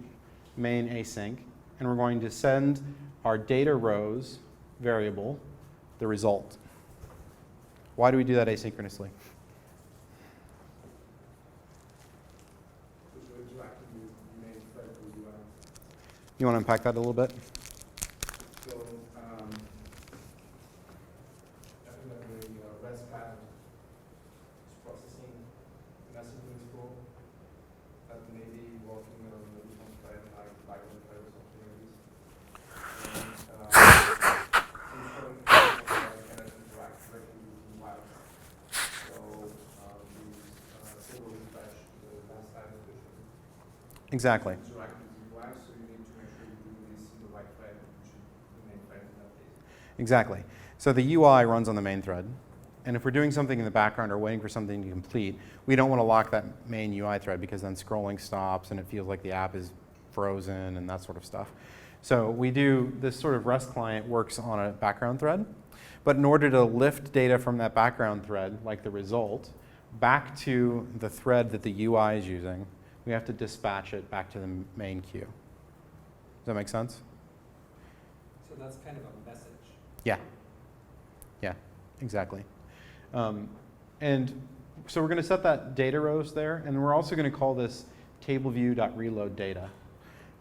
main async, and we're going to send our data rows variable the result. Why do we do that asynchronously? You want to unpack that a little bit? So, definitely REST pattern is processing messaging flow that may be working on maybe some thread like Python thread or something like this. And some cannot interact directly with UI. So, these single refresh the last time especially. Exactly. Interact with UI, so you need to make sure you do this in the right thread, which is the main thread in that case. Exactly. So the UI runs on the main thread. And if we're doing something in the background or waiting for something to complete, we don't want to lock that main UI thread because then scrolling stops and it feels like the app is frozen and that sort of stuff. So we do this sort of REST client works on a background thread. But in order to lift data from that background thread, like the result, back to the thread that the UI is using, we have to dispatch it back to the main queue. Does that make sense? So that's kind of a message. Yeah. Yeah, exactly. And so we're going to set that data rows there, and we're also going to call this tableview.reload data.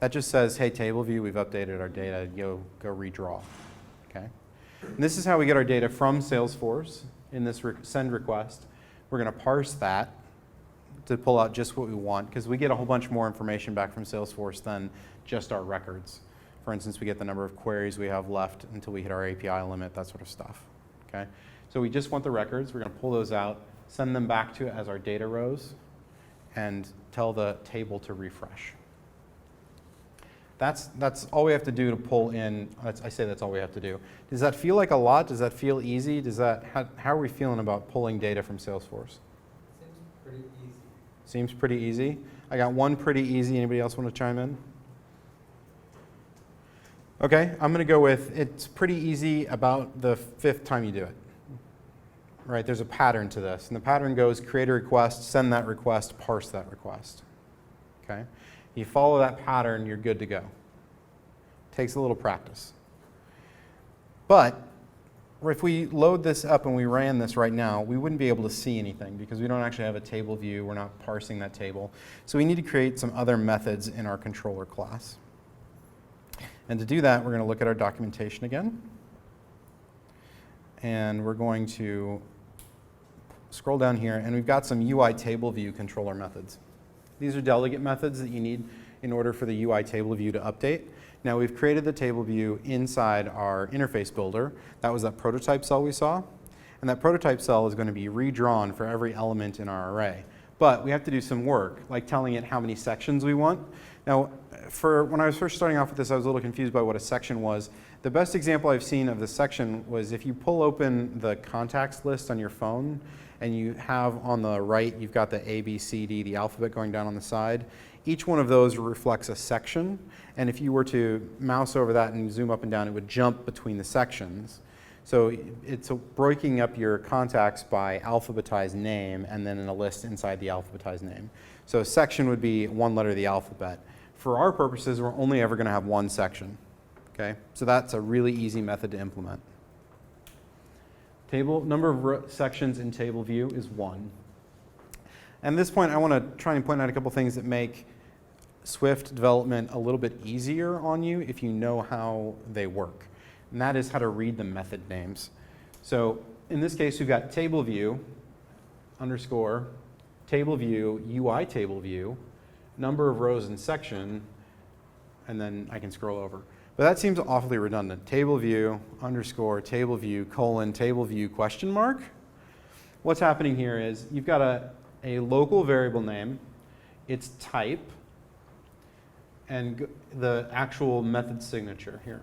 That just says, hey, table view, we've updated our data, go redraw. Okay? And this is how we get our data from Salesforce in this send request. We're going to parse that to pull out just what we want, because we get a whole bunch more information back from Salesforce than just our records. For instance, we get the number of queries we have left until we hit our API limit, that sort of stuff. Okay? So we just want the records. We're going to pull those out, send them back to it as our data rows, and tell the table to refresh. That's all we have to do to pull in. I say that's all we have to do. Does that feel like a lot? Does that feel easy? How are we feeling about pulling data from Salesforce? Seems pretty easy. Seems pretty easy. I got one pretty easy. Anybody else want to chime in? Okay, I'm going to go with it's pretty easy about the 5th time you do it. Right, there's a pattern to this. And the pattern goes create a request, send that request, parse that request. Okay? You follow that pattern, you're good to go. Takes a little practice. But if we load this up and we ran this right now, we wouldn't be able to see anything because we don't actually have a table view. We're not parsing that table. So we need to create some other methods in our controller class. And to do that, we're going to look at our documentation again. And we're going to scroll down here, and we've got some UI table view controller methods. These are delegate methods that you need in order for the UI table view to update. Now we've created the table view inside our interface builder. That was that prototype cell we saw. And that prototype cell is going to be redrawn for every element in our array. But we have to do some work, like telling it how many sections we want. Now, when I was first starting off with this, I was a little confused by what a section was. The best example I've seen of the section was if you pull open the contacts list on your phone, and you have on the right, you've got the A, B, C, D, the alphabet going down on the side. Each one of those reflects a section, and if you were to mouse over that and zoom up and down, it would jump between the sections. So it's breaking up your contacts by alphabetized name and then in a list inside the alphabetized name. So a section would be one letter of the alphabet. For our purposes, we're only ever going to have one section. Okay? So that's a really easy method to implement. Number of sections in table view is 1. And at this point, I want to try and point out a couple things that make Swift development a little bit easier on you if you know how they work. And that is how to read the method names. So in this case, we've got table view underscore table view UI table view, number of rows in section, and then I can scroll over. But that seems awfully redundant. Table view underscore table view colon table view question mark. What's happening here is you've got a local variable name, its type, and the actual method signature here.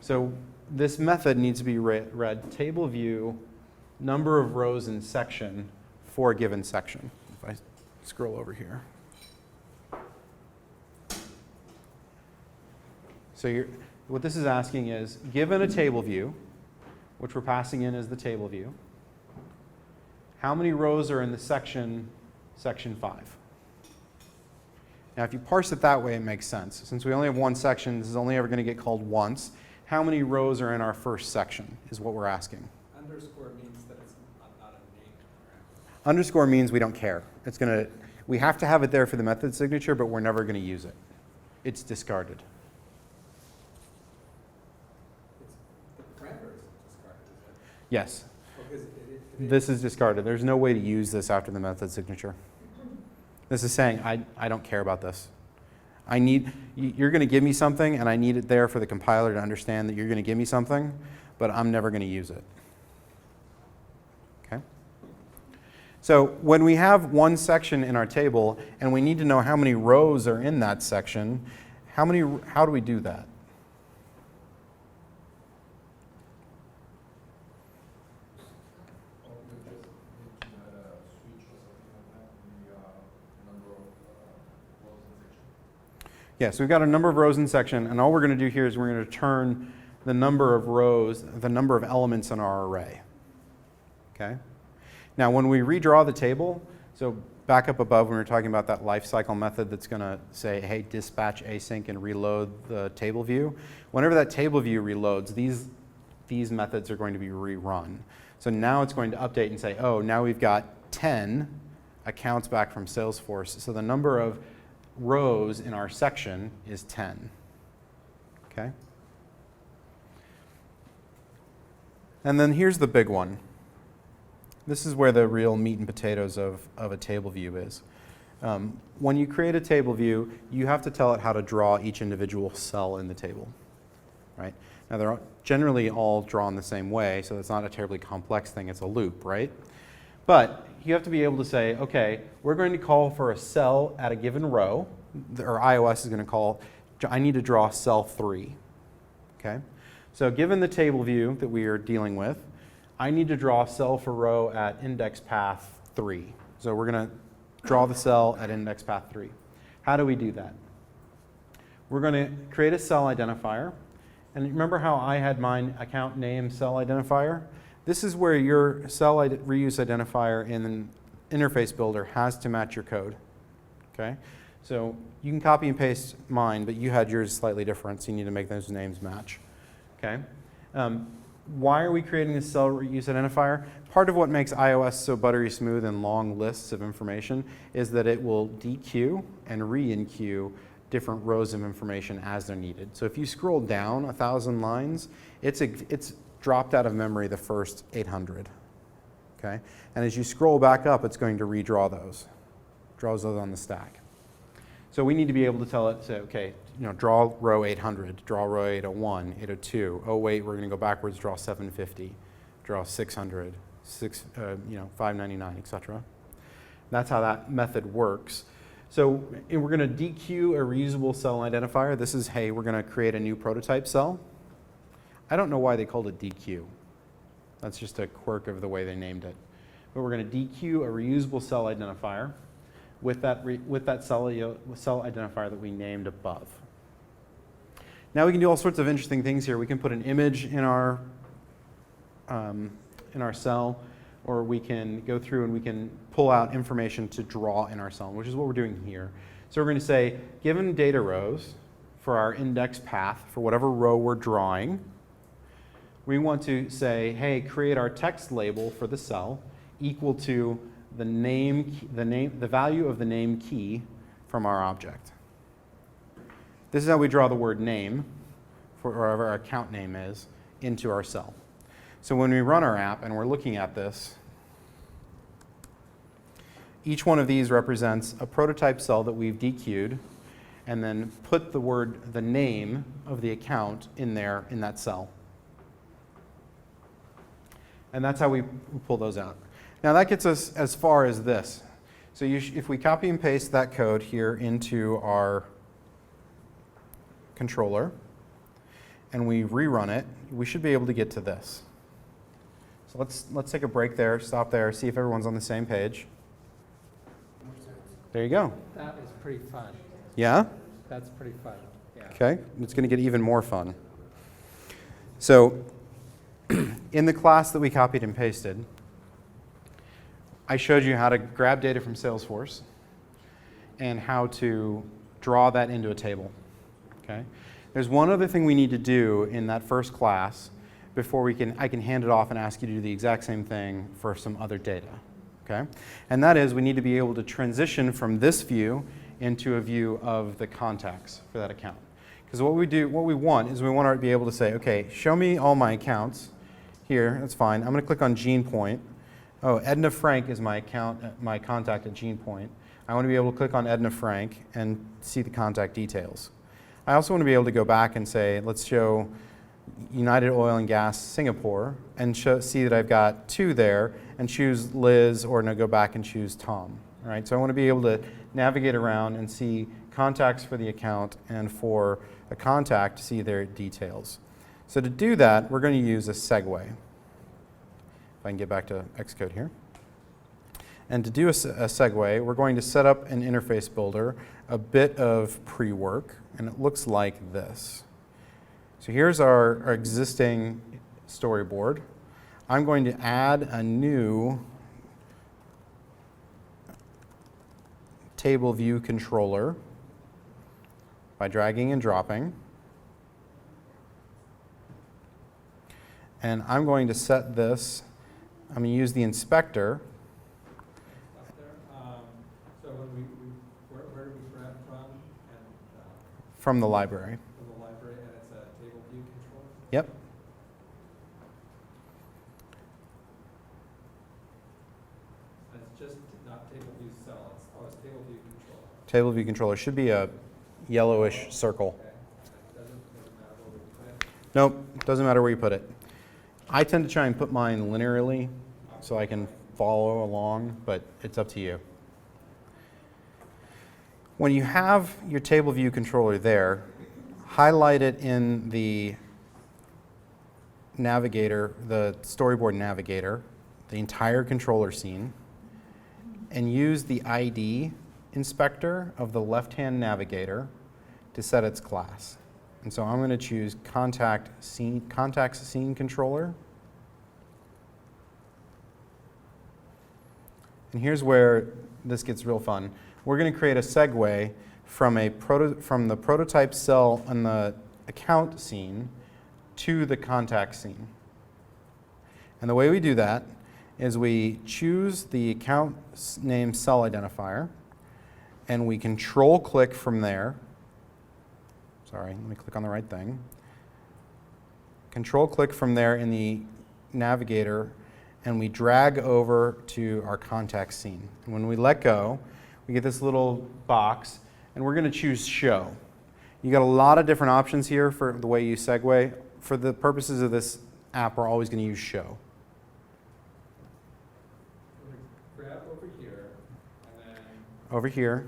So this method needs to be read table view number of rows in section for a given section. If I scroll over here. So what this is asking is, given a table view, which we're passing in as the table view, how many rows are in the section 5? Now, if you parse it that way, it makes sense. Since we only have one section, this is only ever going to get called once. How many rows are in our first section is what we're asking. Underscore means that it's not a name. Underscore means we don't care. We have to have it there for the method signature, but we're never going to use it. It's discarded. Yes. Because This is discarded. There's no way to use this after the method signature. This is saying, I don't care about this. You're going to give me something, and I need it there for the compiler to understand that you're going to give me something, but I'm never going to use it. Okay? So when we have one section in our table, and we need to know how many rows are in that section, how do we do that? Or we just need to add a switch or something like that, the number of rows and sections. Yeah, so we've got a number of rows in section, and all we're going to do here is we're going to return the number of rows, the number of elements in our array. Okay? Now, when we redraw the table, so back up above when we were talking about that lifecycle method that's going to say, hey, dispatch async and reload the table view. Whenever that table view reloads, these methods are going to be rerun. So now it's going to update and say, oh, now we've got 10 accounts back from Salesforce. So the number of rows in our section is 10. Okay? And then here's the big one. This is where the real meat and potatoes of a table view is. When you create a table view, you have to tell it how to draw each individual cell in the table. Right? Now, they're generally all drawn the same way, so it's not a terribly complex thing. It's a loop, right? But you have to be able to say, OK, we're going to call for a cell at a given row, or iOS is going to call, I need to draw cell 3. Okay? So given the table view that we are dealing with, I need to draw cell for row at index path 3. So we're going to draw the cell at index path 3. How do we do that? We're going to create a cell identifier. And remember how I had mine account name cell identifier? This is where your cell reuse identifier in an interface builder has to match your code. Okay? So you can copy and paste mine, but you had yours slightly different, so you need to make those names match. Okay? Why are we creating this cell reuse identifier? Part of what makes iOS so buttery smooth and long lists of information is that it will dequeue and re-enqueue different rows of information as they're needed. So if you scroll down 1,000 lines, it's dropped out of memory the first 800. Okay? And as you scroll back up, it's going to redraw those, draws those on the stack. So we need to be able to tell it, say, okay, draw row 800, draw row 801, 802. Oh wait, we're going to go backwards, draw 750, draw 600, 599, etc. That's how that method works. So we're going to dequeue a reusable cell identifier. This is, hey, we're going to create a new prototype cell. I don't know why they called it dequeue. That's just a quirk of the way they named it. But we're going to dequeue a reusable cell identifier with that cell identifier that we named above. Now we can do all sorts of interesting things here. We can put an image in our cell, or we can go through and we can pull out information to draw in our cell, which is what we're doing here. So we're going to say, given data rows for our index path, for whatever row we're drawing, we want to say, hey, create our text label for the cell equal to the value of the name key from our object. This is how we draw the word name, for wherever our account name is, into our cell. So when we run our app and we're looking at this, each one of these represents a prototype cell that we've dequeued and then put the name of the account in there in that cell. And that's how we pull those out. Now that gets us as far as this. So if we copy and paste that code here into our controller and we rerun it, we should be able to get to this. So let's take a break there, stop there, see if everyone's on the same page. There you go. That is pretty fun. Yeah? That's pretty fun. Yeah. Okay, it's going to get even more fun. So in the class that we copied and pasted, I showed you how to grab data from Salesforce and how to draw that into a table. Okay? There's one other thing we need to do in that first class before I can hand it off and ask you to do the exact same thing for some other data. Okay? And that is we need to be able to transition from this view into a view of the contacts for that account. Because what we want is we want to be able to say, okay, show me all my accounts here, that's fine. I'm going to click on Gene Point. Oh, Edna Frank is my contact at Gene Point. I want to be able to click on Edna Frank and see the contact details. I also want to be able to go back and say, let's show United Oil and Gas Singapore and see that I've got 2 there and choose Liz, or no, go back and choose Tom. All right, so I want to be able to navigate around and see contacts for the account and for a contact to see their details. So to do that, we're going to use a segue. If I can get back to Xcode here. And to do a segue, we're going to set up an interface builder, a bit of pre-work, and it looks like this. So here's our existing storyboard. I'm going to add a new table view controller by dragging and dropping. And I'm going to set this, I'm going to use the inspector. Stop there. So where do we grab from? And From the library. from the library, and it's a table view controller? Yep. And it's just not table view cell, it's table view controller. Table view controller should be a yellowish circle. Okay. It doesn't matter where we put it. Nope, doesn't matter where you put it. I tend to try and put mine linearly so I can follow along, but it's up to you. When you have your table view controller there, highlight it in the navigator, the storyboard navigator, the entire controller scene, and use the ID inspector of the left-hand navigator to set its class. And so I'm going to choose contacts scene controller. And here's where this gets real fun. We're going to create a segue from the prototype cell on the account scene to the contact scene. And the way we do that is we choose the account name cell identifier, and we control click from there. Sorry, let me click on the right thing. Control click from there in the navigator, and we drag over to our contact scene. And when we let go, we get this little box, and we're going to choose show. You got a lot of different options here for the way you segue. For the purposes of this app, we're always going to use show. We're going to grab over here, and then, Over here, right,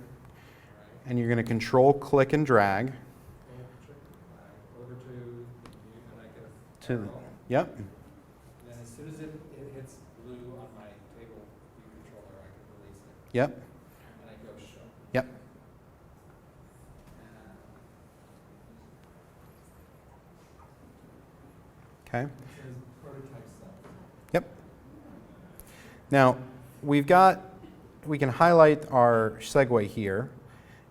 and you're going to control click and drag over to, and I get a to, arrow. yep, And then as soon as it hits blue on my table view controller, I can release it. yep, And I go show. yep. Okay. It says prototype cell. Yep. Now, we can highlight our segue here,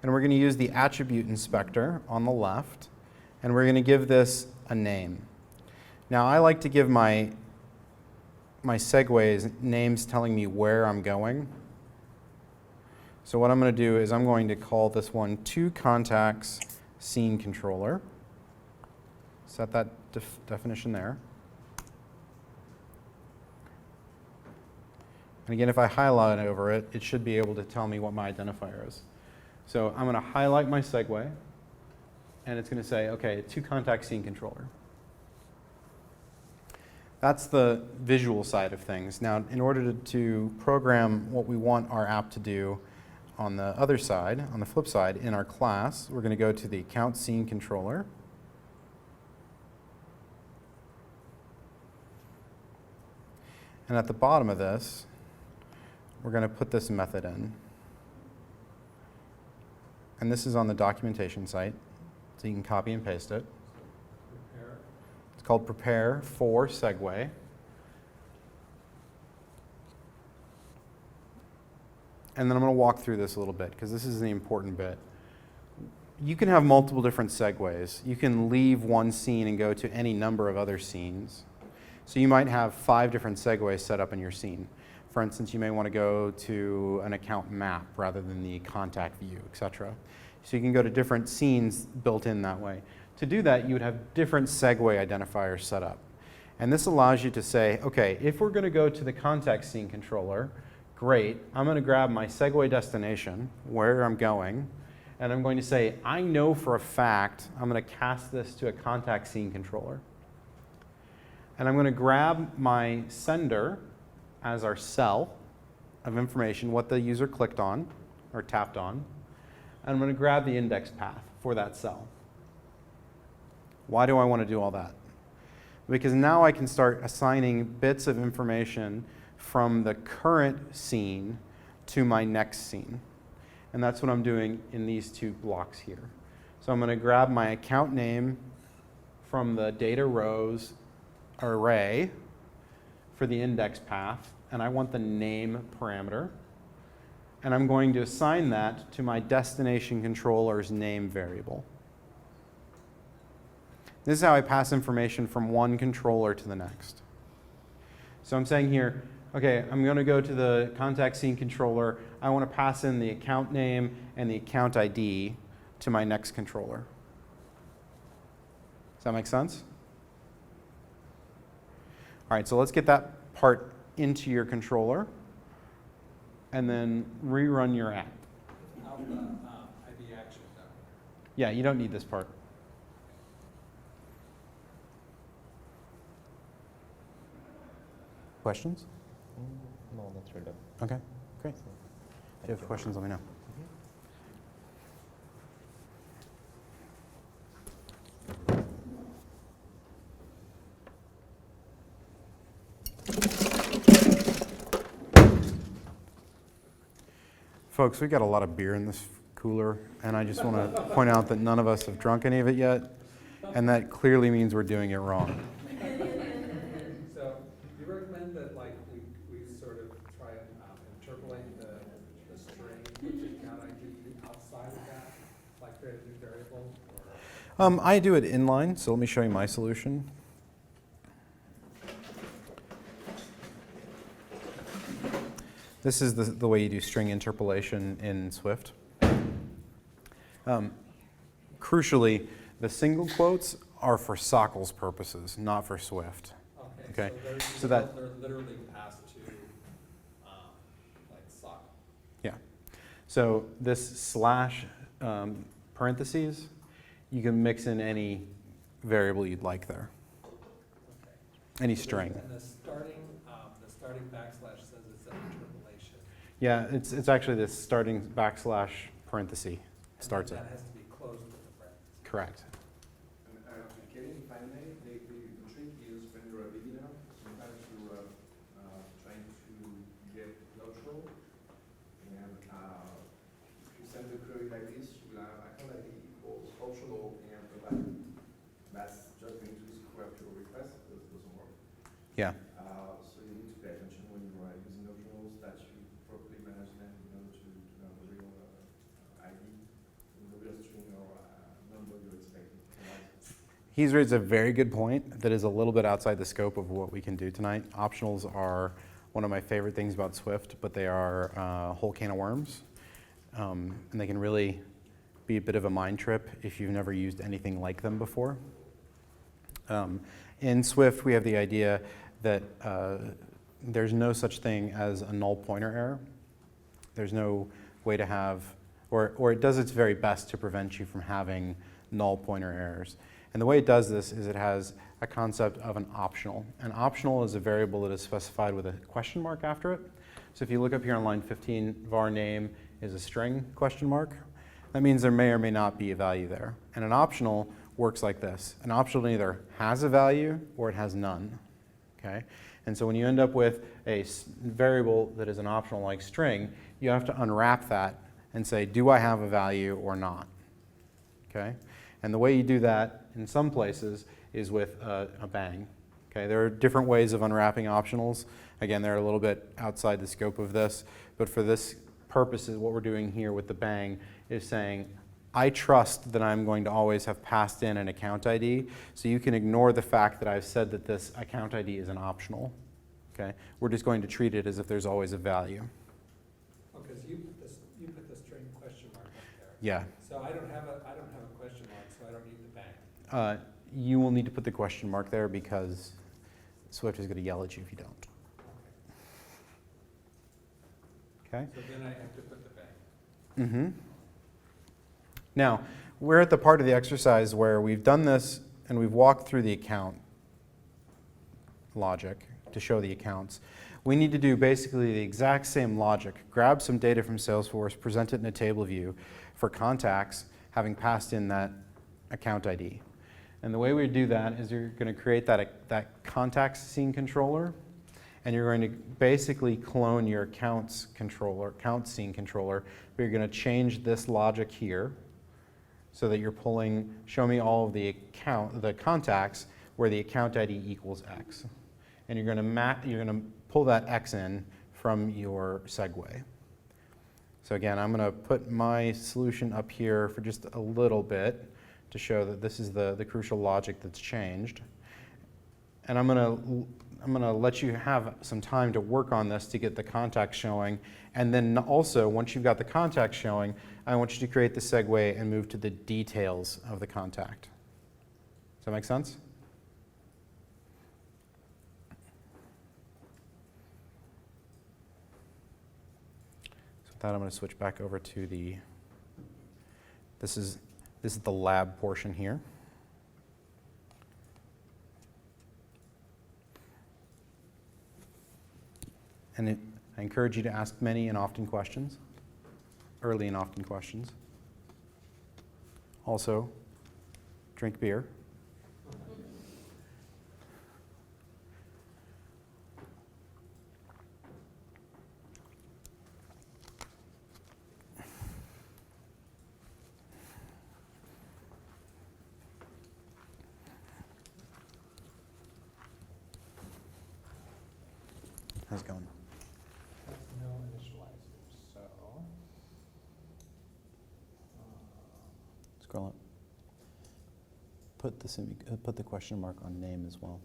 and we're going to use the attribute inspector on the left, and we're going to give this a name. Now, I like to give my segues names telling me where I'm going. So what I'm going to do is I'm going to call this one to contacts scene controller. Set that definition there. And again, if I highlight over it, it should be able to tell me what my identifier is. So I'm going to highlight my segue, and it's going to say, okay, to contact scene controller. That's the visual side of things. Now, in order to program what we want our app to do on the other side, on the flip side, in our class, we're going to go to the account scene controller. And at the bottom of this, we're going to put this method in. And this is on the documentation site, so you can copy and paste it. Prepare. It's called prepare for segue. And then I'm going to walk through this a little bit, because this is the important bit. You can have multiple different segues. You can leave one scene and go to any number of other scenes. So you might have 5 different segues set up in your scene. For instance, you may want to go to an account map rather than the contact view, etc. So you can go to different scenes built in that way. To do that, you would have different segue identifiers set up. And this allows you to say, okay, if we're going to go to the context scene controller, great, I'm going to grab my segue destination, where I'm going, and I'm going to say, I know for a fact I'm going to cast this to a contact scene controller. And I'm going to grab my sender as our cell of information, what the user clicked on or tapped on. And I'm going to grab the index path for that cell. Why do I want to do all that? Because now I can start assigning bits of information from the current scene to my next scene. And that's what I'm doing in these two blocks here. So I'm going to grab my account name from the data rows array for the index path, and I want the name parameter. And I'm going to assign that to my destination controller's name variable. This is how I pass information from one controller to the next. So I'm saying here, okay, I'm going to go to the contact scene controller. I want to pass in the account name and the account ID to my next controller. Does that make sense? All right, so let's get that part into your controller and then rerun your app. How the IB action though? Yeah, you don't need this part. Questions? No, that's right. Okay, great. So, If you have questions, let me know. Folks, we got a lot of beer in this cooler, and I just want to point out that none of us have drunk any of it yet, and that clearly means we're doing it wrong. So, do you recommend that like we sort of try and interpolate the string with the account ID outside of that, like create a new variable? Or? I do it inline, so let me show you my solution. This is the way you do string interpolation in Swift. Crucially, the single quotes are for sockles purposes, not for Swift. Okay, So they're literally passed to like sock. Yeah. So this slash parentheses, you can mix in any variable you'd like there, any string. And the starting backslash says it's an interpolation. Yeah, it's actually this starting backslash parenthesis starts it. That has to be closed with the parentheses. Correct. Kevin, if I may, the trick is when you're a beginner, sometimes you're trying to get neutral, and if you send the query like this, you will have account ID equals optional and the value. That's just going to screw up your request. It doesn't work. Yeah. So you need to pay attention when you are using optionals that you properly manage them in order to have the real ID, the real string or number you're expecting. He's raised a very good point that is a little bit outside the scope of what we can do tonight. Optionals are one of my favorite things about Swift, but they are a whole can of worms. And they can really be a bit of a mind trip if you've never used anything like them before. In Swift, we have the idea that there's no such thing as a null pointer error. There's no way to have, or it does its very best to prevent you from having null pointer errors. And the way it does this is it has a concept of an optional. An optional is a variable that is specified with a question mark after it. So if you look up here on line 15, var name is a string question mark. That means there may or may not be a value there. And an optional works like this. An optional either has a value or it has none. Okay? And so when you end up with a variable that is an optional like string, you have to unwrap that and say, do I have a value or not? Okay? And the way you do that in some places is with a bang. Okay? There are different ways of unwrapping optionals. Again, they're a little bit outside the scope of this, but for this purpose, what we're doing here with the bang is saying, I trust that I'm going to always have passed in an account ID, so you can ignore the fact that I've said that this account ID is an optional. Okay? We're just going to treat it as if there's always a value. Okay, so you put the string question mark up there. Yeah. So I don't have a question mark, so I don't need the bang. You will need to put the question mark there because Swift is going to yell at you if you don't. Okay? So then I have to put the bag. Mm-hmm. Now, we're at the part of the exercise where we've done this and we've walked through the account logic to show the accounts. We need to do basically the exact same logic. Grab some data from Salesforce, present it in a table view for contacts, having passed in that account ID. And the way we do that is you're going to create that contacts scene controller, and you're going to basically clone your accounts controller, account scene controller, but you're going to change this logic here so that you're pulling, show me all of the contacts where the account ID equals X. And you're going to pull that X in from your segue. So again, I'm going to put my solution up here for just a little bit to show that this is the crucial logic that's changed. And I'm going to let you have some time to work on this to get the contacts showing. And then also, once you've got the contacts showing, I want you to create the segue and move to the details of the contact. Does that make sense? So with that, I'm going to switch back over to the, this is the lab portion here. And I encourage you to ask many and often questions, early and often questions. Also, drink beer. How's it going? No initializer, so. Scroll up. Put the question mark on name as well.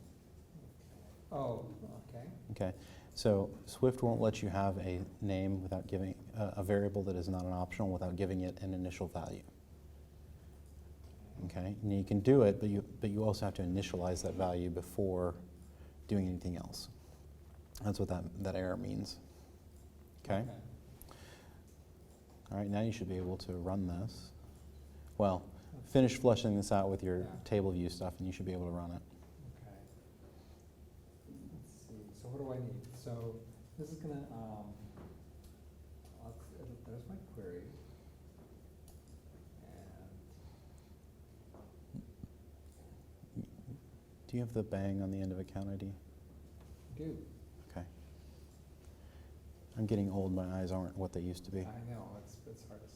Oh, okay. Okay. So Swift won't let you have a name without giving a variable that is not an optional without giving it an initial value. Okay. And you can do it, but you also have to initialize that value before doing anything else. That's what that error means. Okay? All right, now you should be able to run this. Well, finish fleshing this out with your table view stuff, and you should be able to run it. Okay. Let's see, so what do I need? So this is gonna, there's my query. And Do you have the bang on the end of account ID? do. Okay. I'm getting old. My eyes aren't what they used to be. I know, it's hard to see.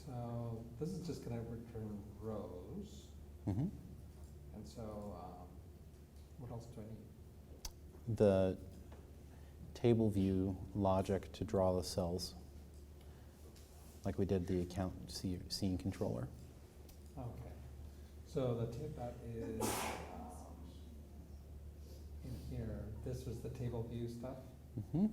So this is just gonna return rows. Mm-hmm. And so, what else do I need? The table view logic to draw the cells, like we did the account scene controller. Okay. So that is, in here, this was the table view stuff. Mm-hmm. And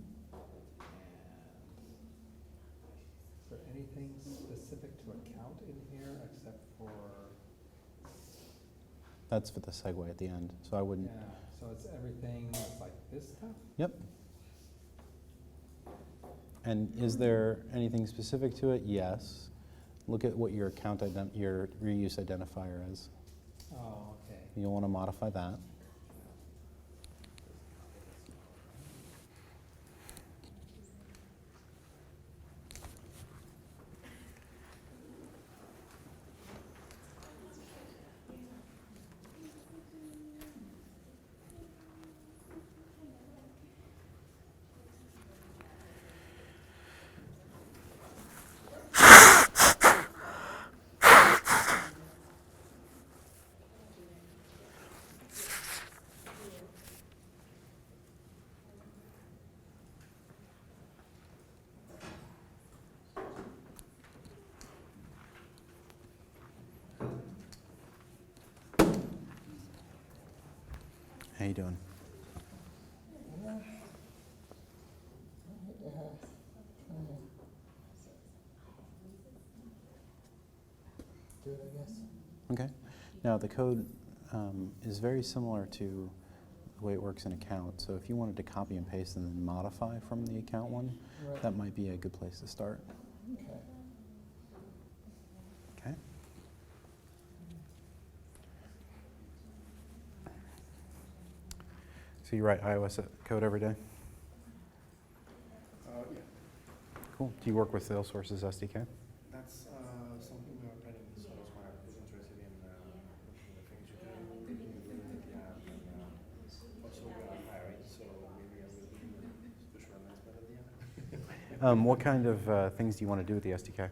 is there anything specific to account in here except for, That's for the segue at the end, so I wouldn't. yeah, so it's everything that's like this stuff? Yep. And is there anything specific to it? Yes. Look at what your your reuse identifier is. Oh, okay. You'll want to modify that. How you doing? Do it, I guess. Okay. Now the code is very similar to the way it works in account. So if you wanted to copy and paste and then modify from the account one, Right. that might be a good place to start. Okay. Okay. So you write iOS code every day? Yeah, Cool. Do you work with Salesforce's SDK? that's something we are planning. So that's why I was interested in looking at the things you do, looking at the app, and also we are hiring, so maybe I will do a special announcement at the end. What kind of things do you want to do with the SDK?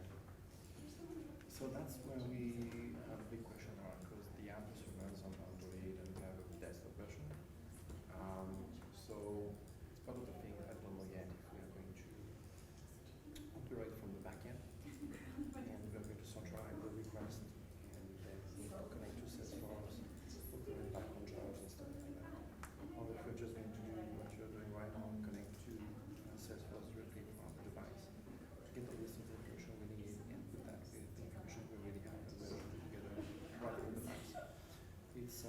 So that's where we have a big question mark, because the app also runs on Android and we have a desktop version. So it's part of the thing, I don't know yet if we are going to operate from the backend, and we are going to centralize the request, and then we connect to Salesforce, operate back on jobs and stuff like that. Or if we're just going to do what you're doing right now, connect to Salesforce directly from the device, get the list of the information we need, and put that with the information we already have, and we're put together right on the device. It's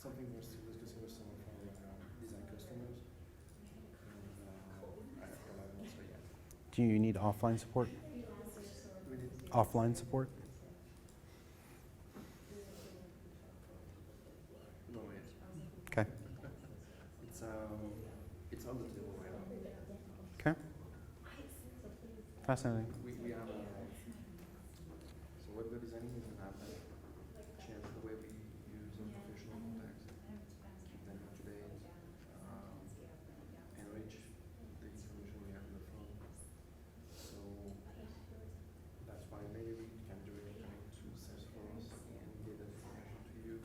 something we're still discussing with some of our design customers, and I don't have an answer yet. Do you need offline support? We did Offline support? no yet. Okay. It's on the table right now. Okay. Fascinating. We have so what we're designing is an app that change the way we use our professional contacts, keep them up to date, enrich the information we have on the phone. So that's why maybe we can do it connect to Salesforce and get that information to you.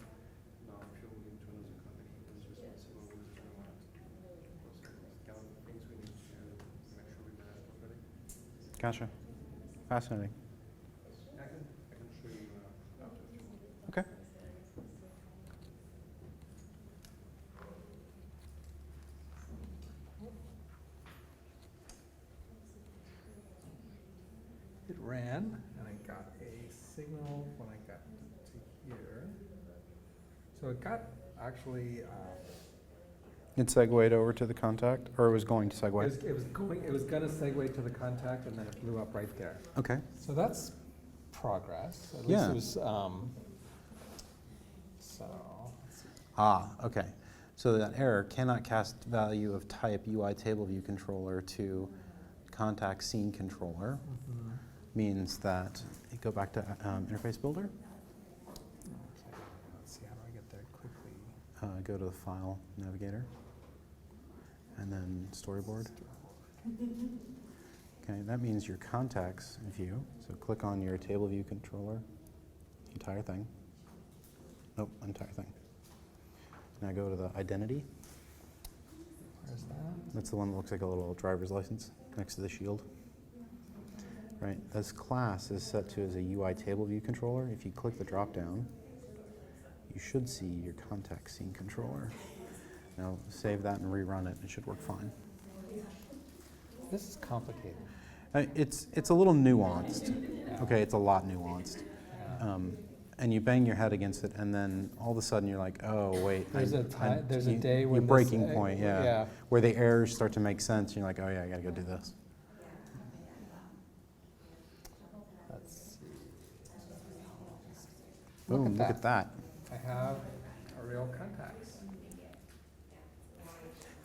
Now if you're moving to another company who's responsible with the turnaround, those kind of things we need to make sure we manage properly. Gotcha. Fascinating. I can show you after if you want. Okay. It ran, and I got a signal when I got to here. So it got actually, It segued over to the contact, or it was going to segue? it was gonna segue to the contact, and then it blew up right there. Okay. So that's progress. At least Yeah. it was, so, let's see. Ah, okay. So that error cannot cast value of type UI table view controller to contact scene controller means that you go back to interface builder, Okay, let's see, how do I get there quickly? go to the file navigator, and then storyboard. Okay, that means your contacts view. So click on your table view controller, entire thing. Nope, entire thing. Now go to the identity. Where's that? That's the one that looks like a little driver's license next to the shield. Right, this class is set to as a UI table view controller. If you click the drop down, you should see your contact scene controller. Now save that and rerun it. It should work fine. This is complicated. It's a little nuanced. Okay, it's a lot nuanced. Yeah. And you bang your head against it, and then all of a sudden you're like, oh wait, There's a day when your this, breaking point, yeah, yeah. where the errors start to make sense. You're like, oh yeah, I gotta go do this. Let's see. Boom! Look at that. I have a real contacts.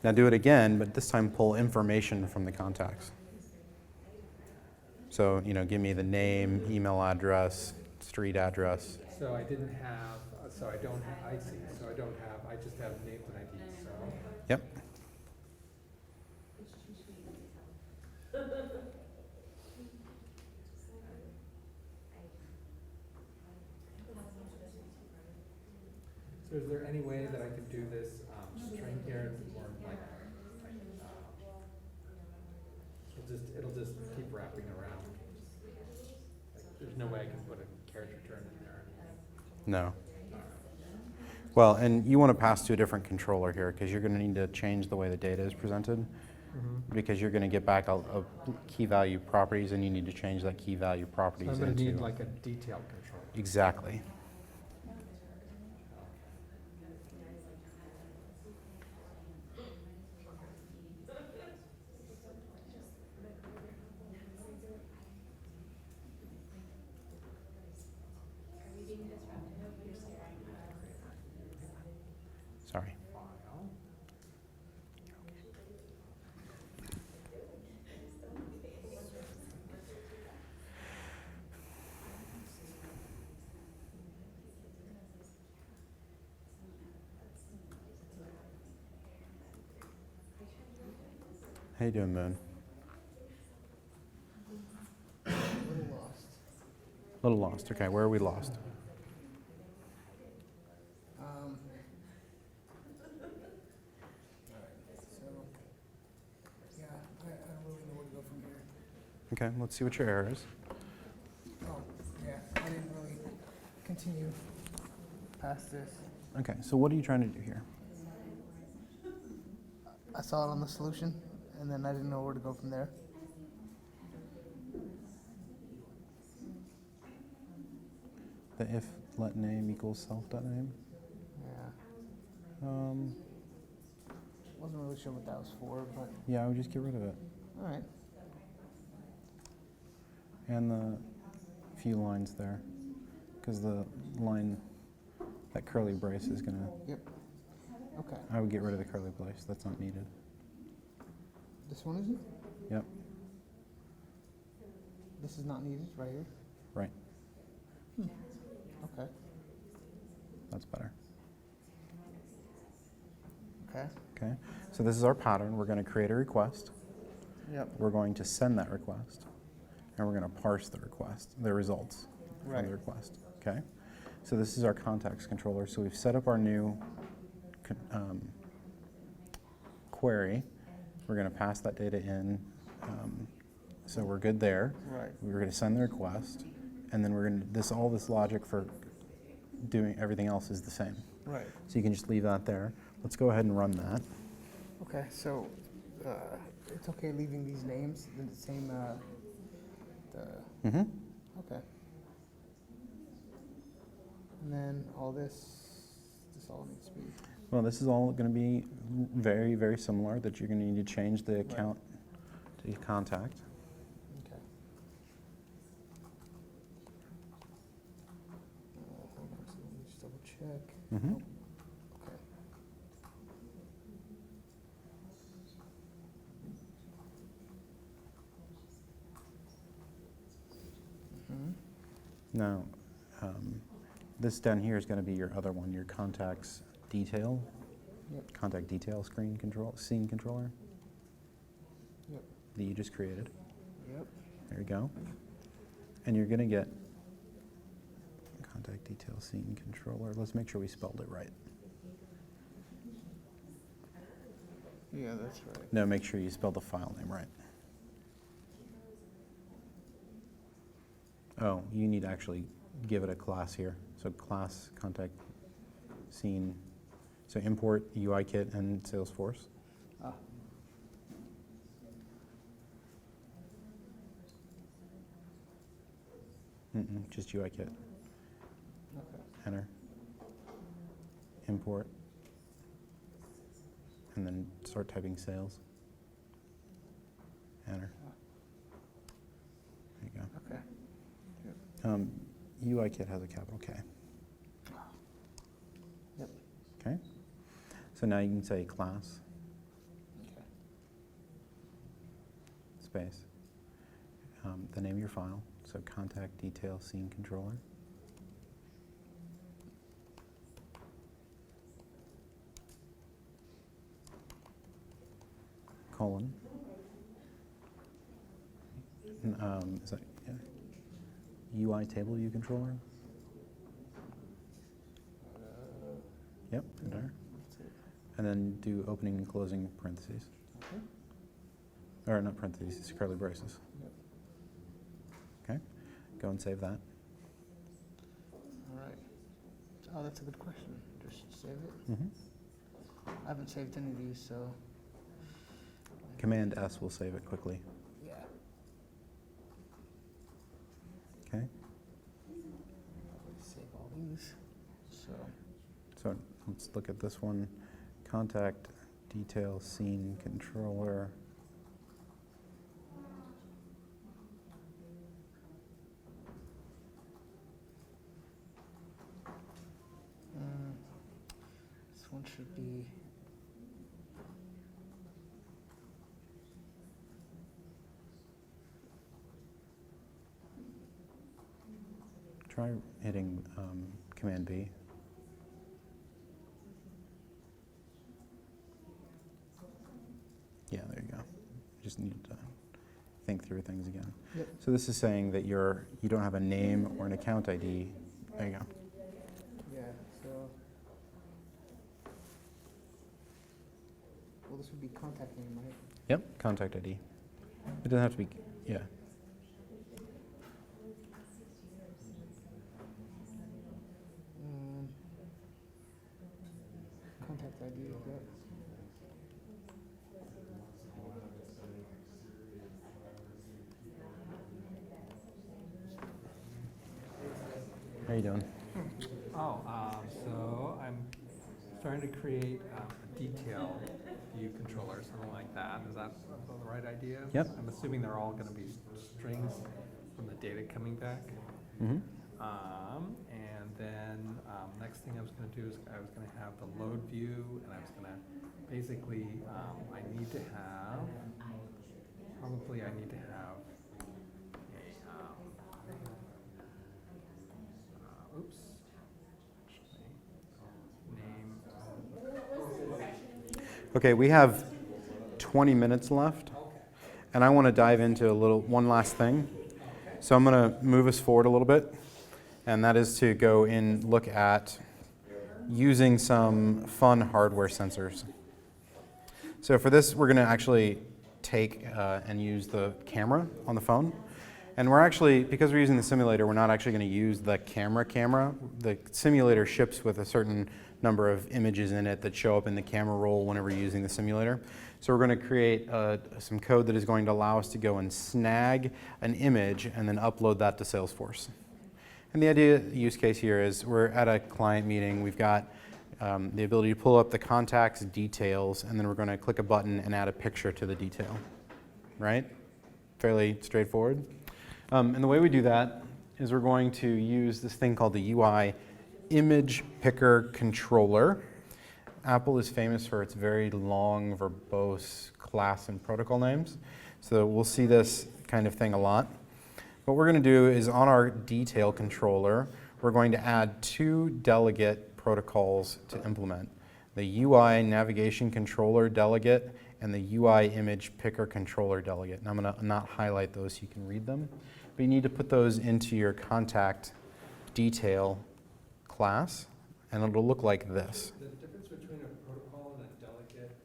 Now do it again, but this time pull information from the contacts. So give me the name, email address, street address. So I didn't have, so I don't have, I see, so I don't have, I just have names and IDs, so. Yep. So is there any way that I could do this string here or like, it'll just keep wrapping around? Like, there's no way I can put a carriage return in there. No. Well, and you want to pass to a different controller here because you're going to need to change the way the data is presented because you're going to get back a key value properties and you need to change that key value So properties I'm gonna into. need like a detailed control. Exactly. Sorry. file. How you doing, Moon? A little lost. A little lost. Okay, where are we lost? All right, so, yeah, I don't really know where to go from here. Okay, let's see what your error is. Oh, yeah, I didn't really continue past this. Okay, so what are you trying to do here? I saw it on the solution, and then I didn't know where to go from there. The if let name equals self dot name. Yeah, Um, wasn't really sure what that was for, but yeah, I would just get rid of it. all right. And the few lines there, because the line, that curly brace is gonna. Yep. Okay. I would get rid of the curly brace. That's not needed. This one isn't? Yep. This is not needed, right here? Right. Okay. That's better. Okay. Okay. So this is our pattern. We're going to create a request. Yep. We're going to send that request, and we're going to parse the request, the results from Right. the request. Okay. So this is our context controller. So we've set up our new query. We're going to pass that data in. So we're good there. Right. We're going to send the request, and then we're going to all this logic for doing everything else is the same. Right. So you can just leave that there. Let's go ahead and run that. Okay, so it's okay leaving these names in the same, Mm-hmm. okay. And then all this all needs to be, Well, this is all going to be very, very similar. That you're going to need to change the account to contact. okay. Hold on, so let me just double check. Mm-hmm. Nope. Okay. Mhm. Now, this down here is going to be your other one, your contacts detail, Yep. contact detail scene controller Yep. that you just created. Yep. There you go. And you're going to get contact detail scene controller. Let's make sure we spelled it right. Yeah, that's right. No, make sure you spell the file name right. Oh, you need to actually give it a class here. So class, contact, scene. So import UIKit and Salesforce. Ah. Just UIKit. Okay. Enter. Import. And then start typing sales. Enter. There you go. Okay. UIKit has a capital K. Yep. Okay. So now you can say class, Okay. space, the name of your file, so contact detail scene controller. Colon. Is that UI table view controller? Yep, there. And then do opening and closing parentheses. Okay. Or not parentheses, it's curly braces. Yep. Okay, go and save that. All right. Oh, that's a good question. Just save it. Mm-hmm. I haven't saved any of these, so Command S will save it quickly. yeah. Okay, Probably save all these. so let's look at this one. Contact detail scene controller. This one should be. Try hitting Command B. Yeah, there you go. Just need to think through things again. Yep. So this is saying that you don't have a name or an account ID. There you go. Yeah, so. Well, this would be contact name, right? Yep, contact ID. It doesn't have to be, yeah. Contact ID, yep. How you doing? Oh, so I'm starting to create a detail view controller, something like that. Is that the right idea? Yep. I'm assuming they're all going to be strings from the data coming back. Mm-hmm. And then next thing I was going to do is I was going to have the load view, and I was going to basically I need to have a oops. Name. Okay, we have 20 minutes left, and I want to dive into one last thing. So I'm going to move us forward a little bit, and that is to go and look at using some fun hardware sensors. So for this, we're going to actually take and use the camera on the phone. And we're actually, because we're using the simulator, we're not actually going to use the camera. The simulator ships with a certain number of images in it that show up in the camera roll whenever you're using the simulator. So we're going to create some code that is going to allow us to go and snag an image and then upload that to Salesforce. And the use case here is we're at a client meeting. We've got the ability to pull up the contact's details, and then we're going to click a button and add a picture to the detail. Right? Fairly straightforward. And the way we do that is we're going to use this thing called the UI image picker controller. Apple is famous for its very long, verbose class and protocol names. So we'll see this kind of thing a lot. What we're going to do is on our detail controller, we're going to add 2 delegate protocols to implement. The UI navigation controller delegate and the UI image picker controller delegate. And I'm going to not highlight those so you can read them. But you need to put those into your contact detail class, and it'll look like this. The difference between a protocol and a delegate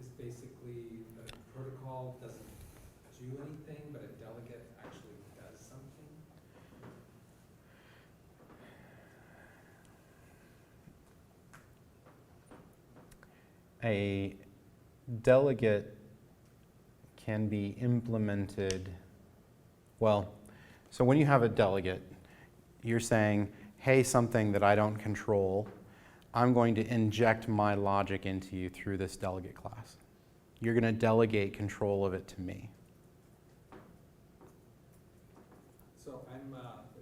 is basically that a protocol doesn't do anything, but a delegate actually does something. A delegate can be implemented, well, so when you have a delegate, you're saying, hey, something that I don't control, I'm going to inject my logic into you through this delegate class. You're going to delegate control of it to me. So I'm,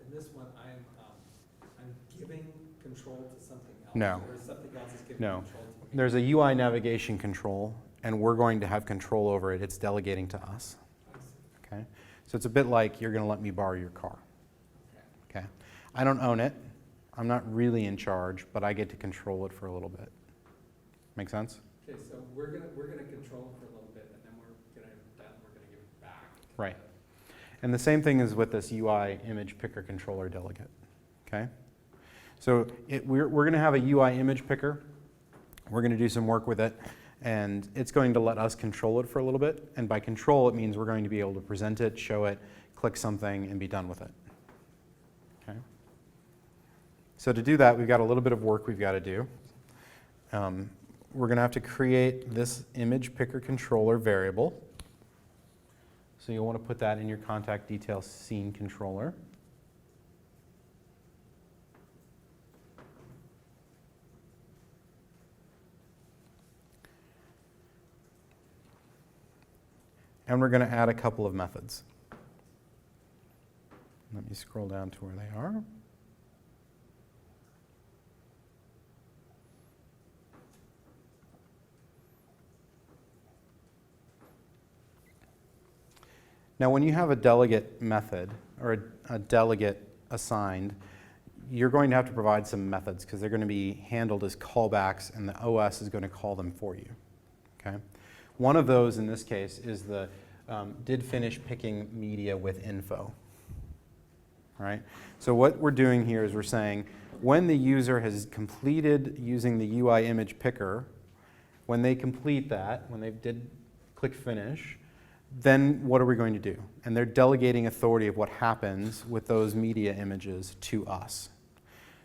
in this one, I'm giving control to something else. No. Or something else is giving No. control to me. There's a UI navigation control, and we're going to have control over it. It's delegating to us. I see. Okay? So it's a bit like you're going to let me borrow your car. Okay? I don't own it. I'm not really in charge, but I get to control it for a little bit. Make sense? Okay, so we're gonna control it for a little bit, and then we're gonna give it back. Right. And the same thing is with this UI image picker controller delegate. Okay? So we're going to have a UI image picker. We're going to do some work with it, and it's going to let us control it for a little bit. And by control, it means we're going to be able to present it, show it, click something, and be done with it. Okay? So to do that, we've got a little bit of work we've got to do. We're going to have to create this image picker controller variable. So you'll want to put that in your contact details scene controller. And we're going to add a couple of methods. Let me scroll down to where they are. Now, when you have a delegate method or a delegate assigned, you're going to have to provide some methods because they're going to be handled as callbacks, and the OS is going to call them for you. Okay? One of those in this case is the did finish picking media with info. Right? So what we're doing here is we're saying when the user has completed using the UI image picker, when they complete that, when they did click finish, then what are we going to do? And they're delegating authority of what happens with those media images to us.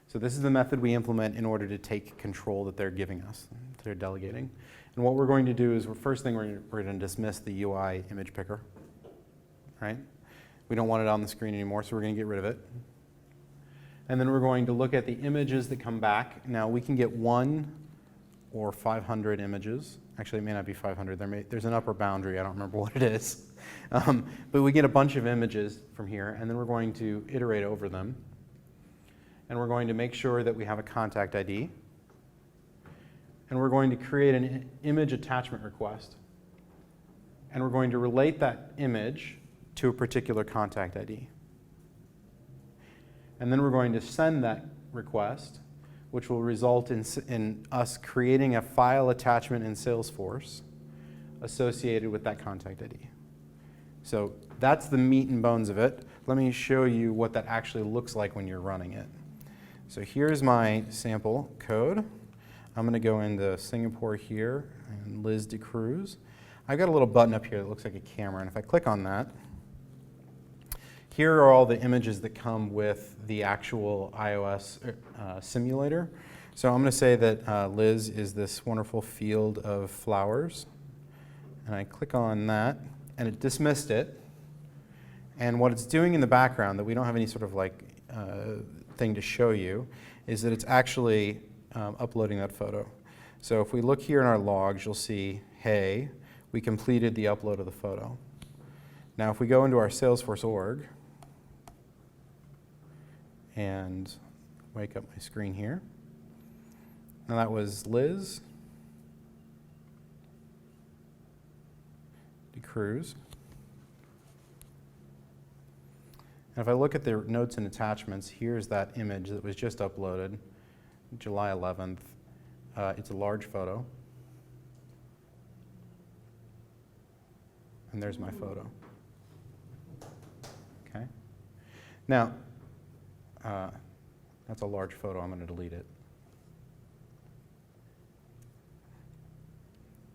So this is the method we implement in order to take control that they're giving us, that they're delegating. And what we're going to do is, first thing, we're going to dismiss the UI image picker. Right? We don't want it on the screen anymore, so we're going to get rid of it. And then we're going to look at the images that come back. Now, we can get 1 or 500 images. Actually, it may not be 500. There's an upper boundary. I don't remember what it is. But we get a bunch of images from here, and then we're going to iterate over them. And we're going to make sure that we have a contact ID. And we're going to create an image attachment request. And we're going to relate that image to a particular contact ID. And then we're going to send that request, which will result in us creating a file attachment in Salesforce associated with that contact ID. So that's the meat and bones of it. Let me show you what that actually looks like when you're running it. So here's my sample code. I'm going to go into Singapore here and Liz DeCruz. I've got a little button up here that looks like a camera, and if I click on that, here are all the images that come with the actual iOS simulator. So I'm going to say that Liz is this wonderful field of flowers. And I click on that, and it dismissed it. And what it's doing in the background that we don't have any sort of thing to show you is that it's actually uploading that photo. So if we look here in our logs, you'll see, hey, we completed the upload of the photo. Now if we go into our Salesforce org, and wake up my screen here. Now that was Liz DeCruz. And if I look at the notes and attachments, here's that image that was just uploaded, July 11th. It's a large photo. And there's my photo. Okay. Now, that's a large photo. I'm going to delete it.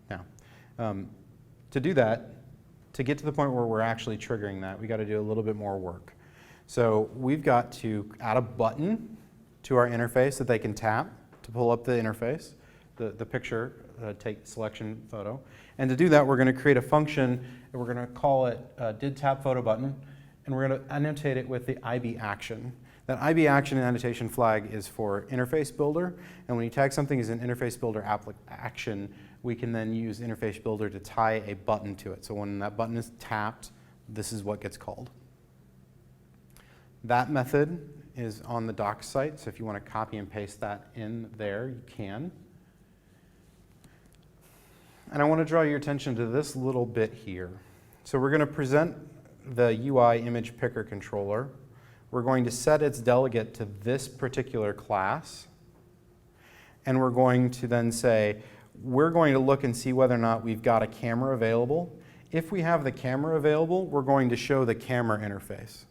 Now, to do that, to get to the point where we're actually triggering that, we got to do a little bit more work. So we've got to add a button to our interface that they can tap to pull up the interface, the picture, take selection photo. And to do that, we're going to create a function, and we're going to call it did tap photo button, and we're going to annotate it with the IB action. That IB action and annotation flag is for interface builder, and when you tag something as an interface builder action, we can then use interface builder to tie a button to it. So when that button is tapped, this is what gets called. That method is on the docs site, so if you want to copy and paste that in there, you can. And I want to draw your attention to this little bit here. So we're going to present the UI image picker controller. We're going to set its delegate to this particular class. And we're going to then say, we're going to look and see whether or not we've got a camera available. If we have the camera available, we're going to show the camera interface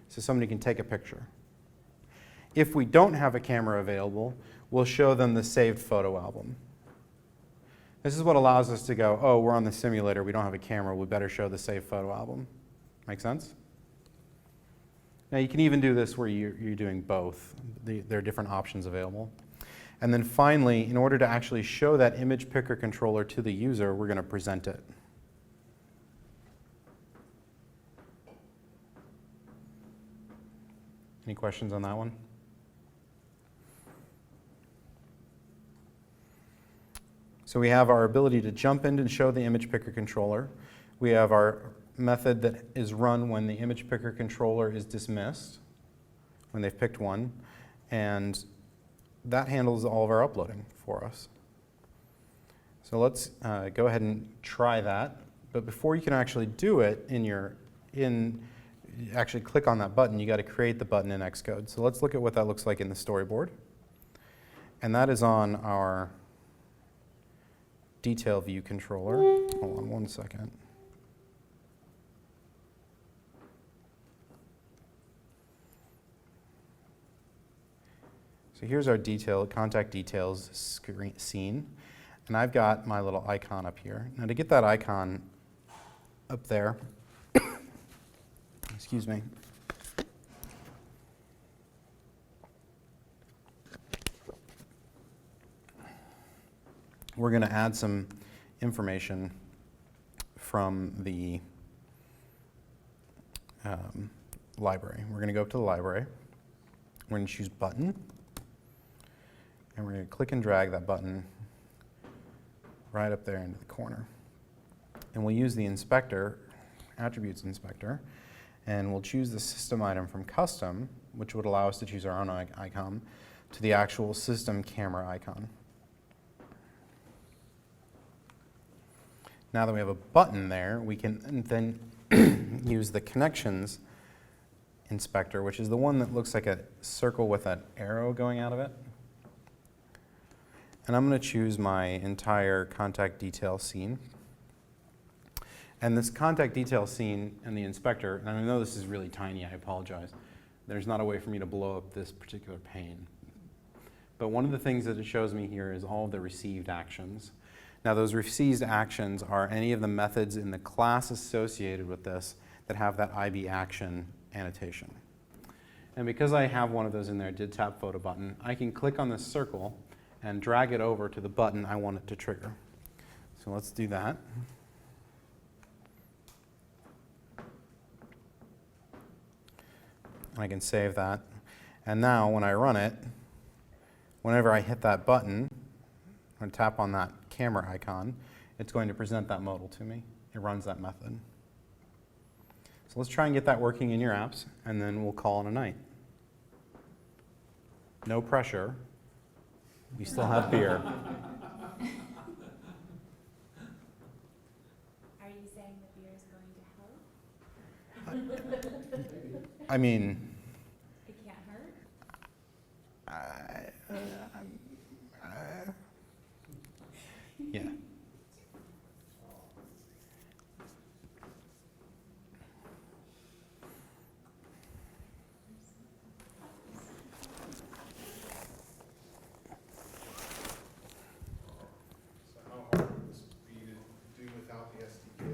so somebody can take a picture. If we don't have a camera available, we'll show them the saved photo album. This is what allows us to go, oh, we're on the simulator, we don't have a camera, we better show the saved photo album. Make sense? Now you can even do this where you're doing both. There are different options available. And then finally, in order to actually show that image picker controller to the user, we're going to present it. Any questions on that one? So we have our ability to jump in and show the image picker controller. We have our method that is run when the image picker controller is dismissed, when they've picked one, and that handles all of our uploading for us. So let's go ahead and try that. But before you can actually do it in your actually click on that button, you got to create the button in Xcode. So let's look at what that looks like in the storyboard. And that is on our detail view controller. Hold on one second. So here's our contact details scene. And I've got my little icon up here. Now to get that icon up there, excuse me. We're going to add some information from the library. We're going to go up to the library. We're going to choose button. And we're going to click and drag that button right up there into the corner. And we'll use the inspector, attributes inspector, and we'll choose the system item from custom, which would allow us to choose our own icon, to the actual system camera icon. Now that we have a button there, we can then use the connections inspector, which is the one that looks like a circle with an arrow going out of it. And I'm going to choose my entire contact detail scene. And this contact detail scene and the inspector, and I know this is really tiny, I apologize. There's not a way for me to blow up this particular pane. But one of the things that it shows me here is all of the received actions. Now those received actions are any of the methods in the class associated with this that have that IB action annotation. And because I have one of those in there, did tap photo button, I can click on this circle and drag it over to the button I want it to trigger. So let's do that. I can save that. And now when I run it, whenever I hit that button and tap on that camera icon, it's going to present that modal to me. It runs that method. So let's try and get that working in your apps, and then we'll call it a night. No pressure. We still have beer. Are you saying the beer is going to help? I mean, It can't hurt? yeah. So how hard would this be to do without the SDK?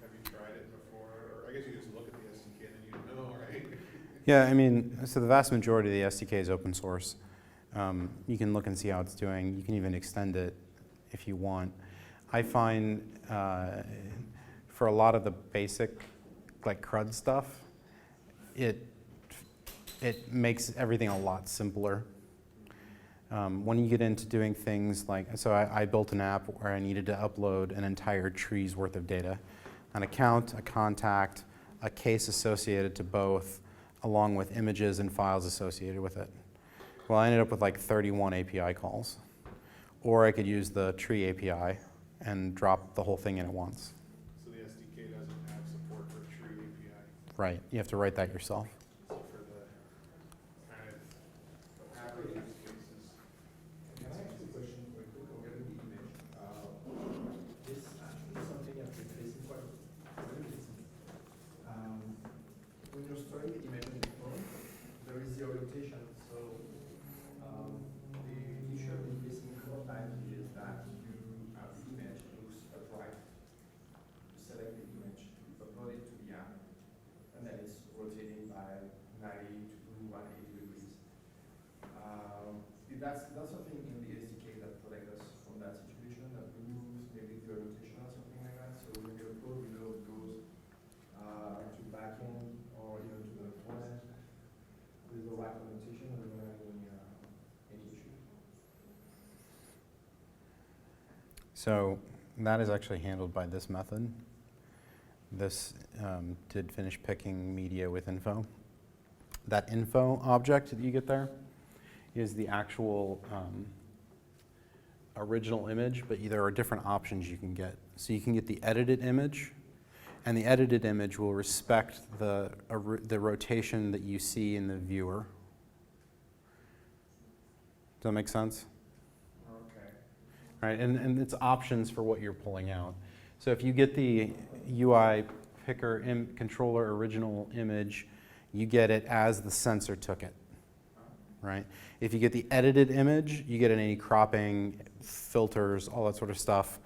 Have you tried it before? Or I guess you just look at the SDK and then you know, right? Yeah, I mean, so the vast majority of the SDK is open source. You can look and see how it's doing. You can even extend it if you want. I find for a lot of the basic, like CRUD stuff, it makes everything a lot simpler. When you get into doing things like, so I built an app where I needed to upload an entire tree's worth of data, an account, a contact, a case associated to both, along with images and files associated with it. Well, I ended up with like 31 API calls. Or I could use the tree API and drop the whole thing in at once. So the SDK doesn't have support for tree API. Right, you have to write that yourself. So for the kind of average use cases. Can I ask a question real quick regarding the image? This actually something I've been facing quite recently. When you're storing the image on the phone, there is the orientation. So the issue I've been facing a couple of times is that you have the image looks upright. You select the image, you upload it to the app, and then it's rotating by 90 to 180 degrees. That's something in the SDK that protects us from that situation, that removes maybe the orientation or something like that. So when we upload, we know it goes to backend or even to the front end with the right orientation, and we don't have any issue. So that is actually handled by this method. This did finish picking media with info. That info object that you get there is the actual original image, but there are different options you can get. So you can get the edited image, and the edited image will respect the rotation that you see in the viewer. Does that make sense? Okay. Right, and it's options for what you're pulling out. So if you get the UI picker controller original image, you get it as the sensor took it, right? If you get the edited image, you get any cropping, filters, all that sort of stuff,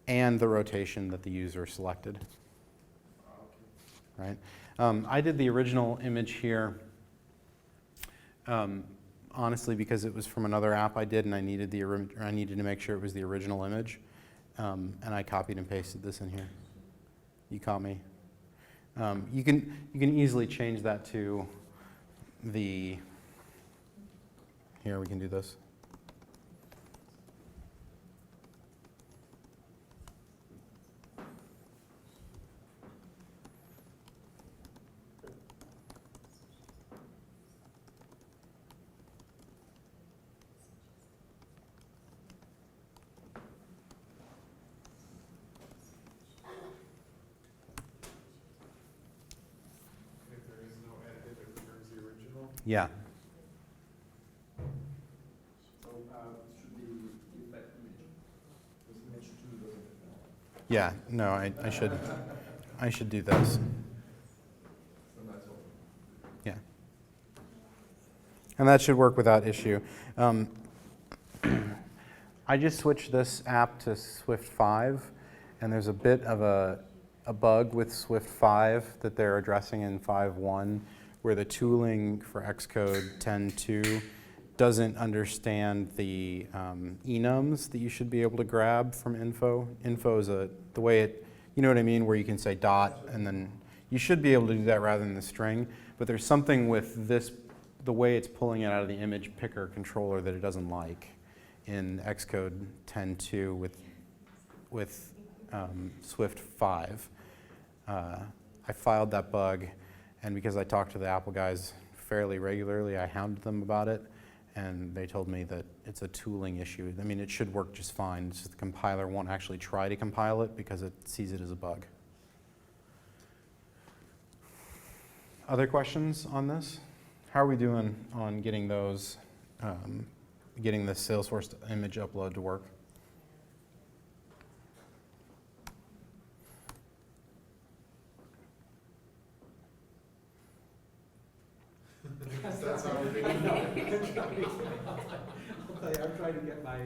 and the rotation that the user selected, right? I did the original image here, honestly, because it was from another app I did, and I needed to make sure it was the original image, and I copied and pasted this in here. You caught me. You can easily change that to the. Here we can do this. If there is no edit, it returns the original. Yeah. So it should be with that image. This image 2 doesn't fit. Yeah. No, I should do this. So that's all. Yeah. And that should work without issue. I just switched this app to Swift 5, and there's a bit of a bug with Swift 5 that they're addressing in 5.1, where the tooling for Xcode 10.2 doesn't understand the enums that you should be able to grab from info. Info is the way it, you know what I mean, where you can say dot, and then you should be able to do that rather than the string. But there's something with this, the way it's pulling it out of the image picker controller that it doesn't like in Xcode 10.2 with Swift 5. I filed that bug, and because I talked to the Apple guys fairly regularly, I hounded them about it, and they told me that it's a tooling issue. I mean, it should work just fine. It's just the compiler won't actually try to compile it because it sees it as a bug. Other questions on this? How are we doing on getting those, getting the Salesforce image upload to work? That's how we're doing it. I'll tell you, I'm trying to get my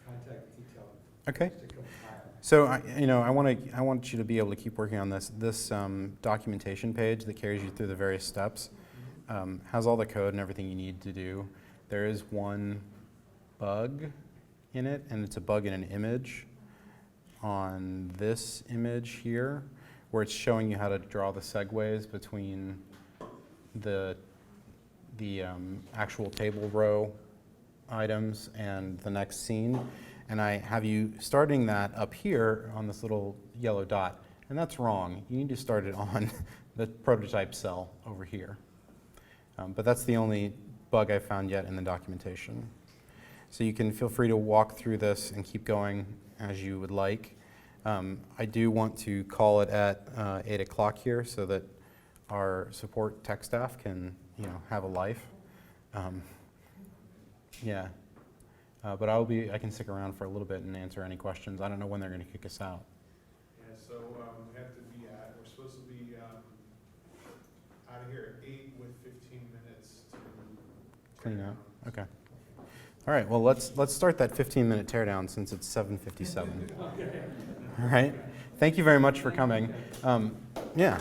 contact detail Okay. to compile. So I want you to be able to keep working on this. This documentation page that carries you through the various steps has all the code and everything you need to do. There is one bug in it, and it's a bug in an image on this image here, where it's showing you how to draw the segues between the actual table row items and the next scene. And I have you starting that up here on this little yellow dot, and that's wrong. You need to start it on the prototype cell over here. But that's the only bug I've found yet in the documentation. So you can feel free to walk through this and keep going as you would like. I do want to call it at 8 o'clock here so that our support tech staff can have a life. Yeah. But I can stick around for a little bit and answer any questions. I don't know when they're going to kick us out. Yeah, so we have to be we're supposed to be out of here at 8 with 15 minutes to Clean out. Okay. All right. Well, let's start that 15-minute teardown since it's 7:57. All right. Thank you very much for coming. Yeah.